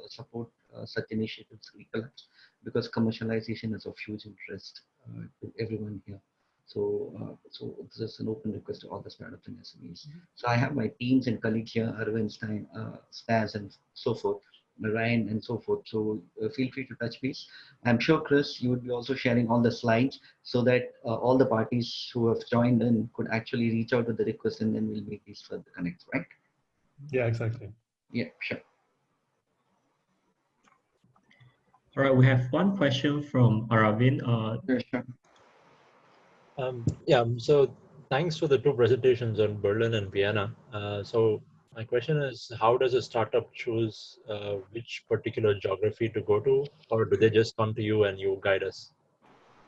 [SPEAKER 1] support such initiatives through EcoLabs, because commercialization is of huge interest to everyone here. So, so this is an open request to all the startups and SMEs. So I have my teams and colleagues here, Arvind, Stein, Stas, and so forth, Ryan, and so forth. So feel free to touch base. I'm sure, Chris, you would be also sharing all the slides so that all the parties who have joined in could actually reach out to the request, and then we'll make these further connects, right?
[SPEAKER 3] Yeah, exactly.
[SPEAKER 1] Yeah, sure.
[SPEAKER 2] All right, we have one question from Aravind.
[SPEAKER 1] Sure.
[SPEAKER 8] Yeah, so thanks for the two presentations on Berlin and Vienna. So my question is, how does a startup choose which particular geography to go to, or do they just come to you and you guide us?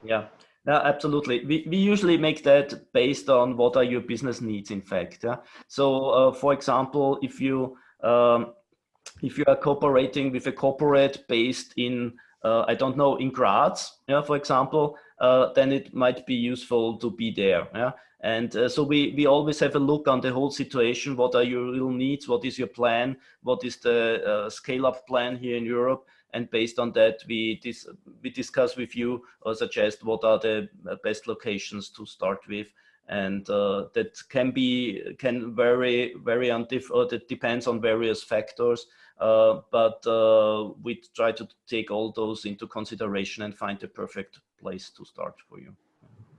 [SPEAKER 4] Yeah, no, absolutely. We usually make that based on what are your business needs, in fact. Yeah. So, for example, if you are cooperating with a corporate based in, I don't know, in Graz, yeah, for example, then it might be useful to be there. Yeah. And so we always have a look on the whole situation. What are your real needs? What is your plan? What is the scale-up plan here in Europe? And based on that, we discuss with you or suggest what are the best locations to start with. And that can vary on that depends on various factors. But we try to take all those into consideration and find the perfect place to start for you.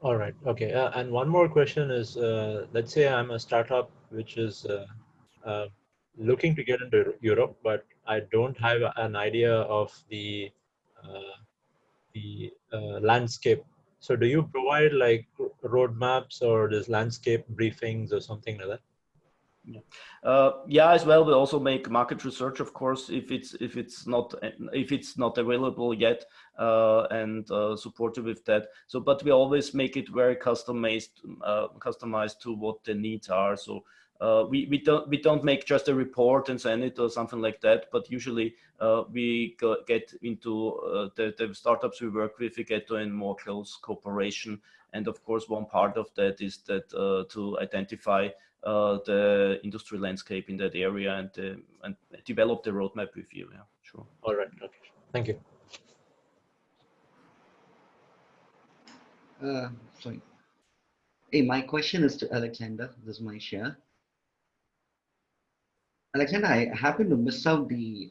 [SPEAKER 8] All right. Okay. And one more question is, let's say I'm a startup which is looking to get into Europe, but I don't have an idea of the landscape. So do you provide like roadmaps or this landscape briefings or something like that?
[SPEAKER 4] Yeah, as well. We also make market research, of course, if it's not available yet, and supported with that. So, but we always make it very customized to what the needs are. So we don't make just a report and send it or something like that. But usually we get into the startups we work with. We get to in more close cooperation. And of course, one part of that is that to identify the industry landscape in that area and develop the roadmap with you. Yeah, sure.
[SPEAKER 8] All right. Okay. Thank you.
[SPEAKER 1] Sorry. Hey, my question is to Alexander. This is my share. Alexander, I happen to miss out the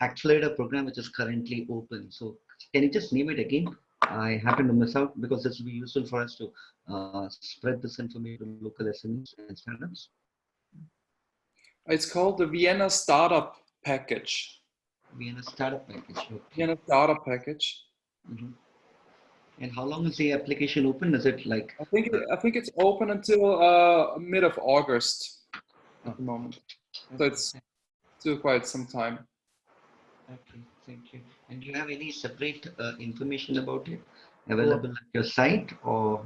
[SPEAKER 1] accelerator program which is currently open. So can you just name it again? I happen to miss out because this will be useful for us to spread this information to local SMEs and startups.
[SPEAKER 5] It's called the Vienna Startup Package.
[SPEAKER 1] Vienna Startup Package. Okay.
[SPEAKER 5] Vienna Startup Package.
[SPEAKER 1] Mm-hmm. And how long is the application open? Is it like?
[SPEAKER 5] I think it's open until mid of August at the moment. So it's still quite some time.
[SPEAKER 1] Okay, thank you. And do you have any separate information about it available at your site or?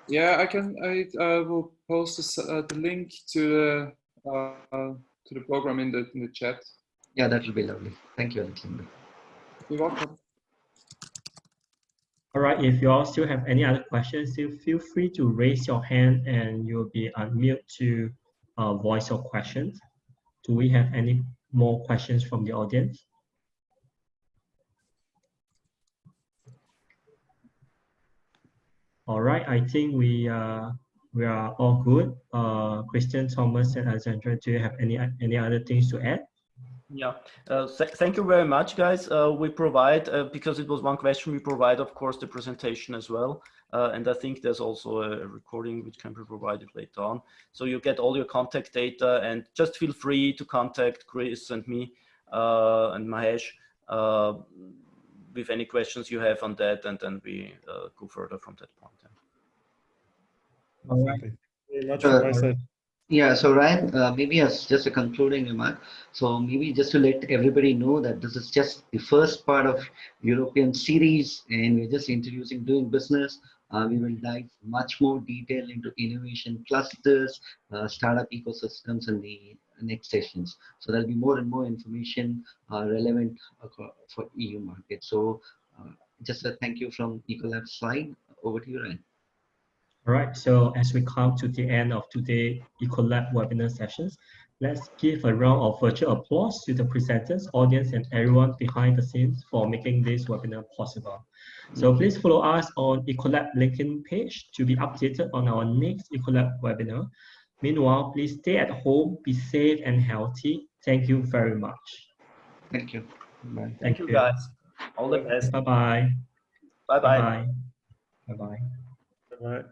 [SPEAKER 5] Yeah, I will post the link to the program in the chat.
[SPEAKER 1] Yeah, that will be lovely. Thank you, Alexander.
[SPEAKER 5] You're welcome.
[SPEAKER 2] All right, if you all still have any other questions, feel free to raise your hand and you'll be unmute to voice your questions. Do we have any more questions from the audience? All right, I think we are all good. Christian, Thomas, and Alexandra, do you have any other things to add?
[SPEAKER 4] Yeah, thank you very much, guys. We provide, because it was one question, we provide, of course, the presentation as well. And I think there's also a recording which can be provided later on. So you get all your contact data and just feel free to contact Chris and me and Mahesh with any questions you have on that, and then we go further from that point.
[SPEAKER 3] All right. Thank you very much from my side.
[SPEAKER 1] Yeah, so Ryan, maybe as just a concluding remark, so maybe just to let everybody know that this is just the first part of European series and we're just introducing doing business. We will dive much more detail into innovation clusters, startup ecosystems in the next sessions. So there'll be more and more information relevant for EU market. So just a thank you from EcoLabs side. Over to you, Ryan.
[SPEAKER 2] All right, so as we come to the end of today's EcoLab webinar sessions, let's give a round of virtual applause to the presenters, audience, and everyone behind the scenes for making this webinar possible. So please follow us on EcoLab LinkedIn page to be updated on our next EcoLab webinar. Meanwhile, please stay at home, be safe and healthy. Thank you very much.
[SPEAKER 1] Thank you. Bye.
[SPEAKER 4] Thank you, guys. All the best.
[SPEAKER 2] Bye-bye.
[SPEAKER 4] Bye-bye.
[SPEAKER 2] Bye-bye. Bye-bye.
[SPEAKER 3] Bye-bye.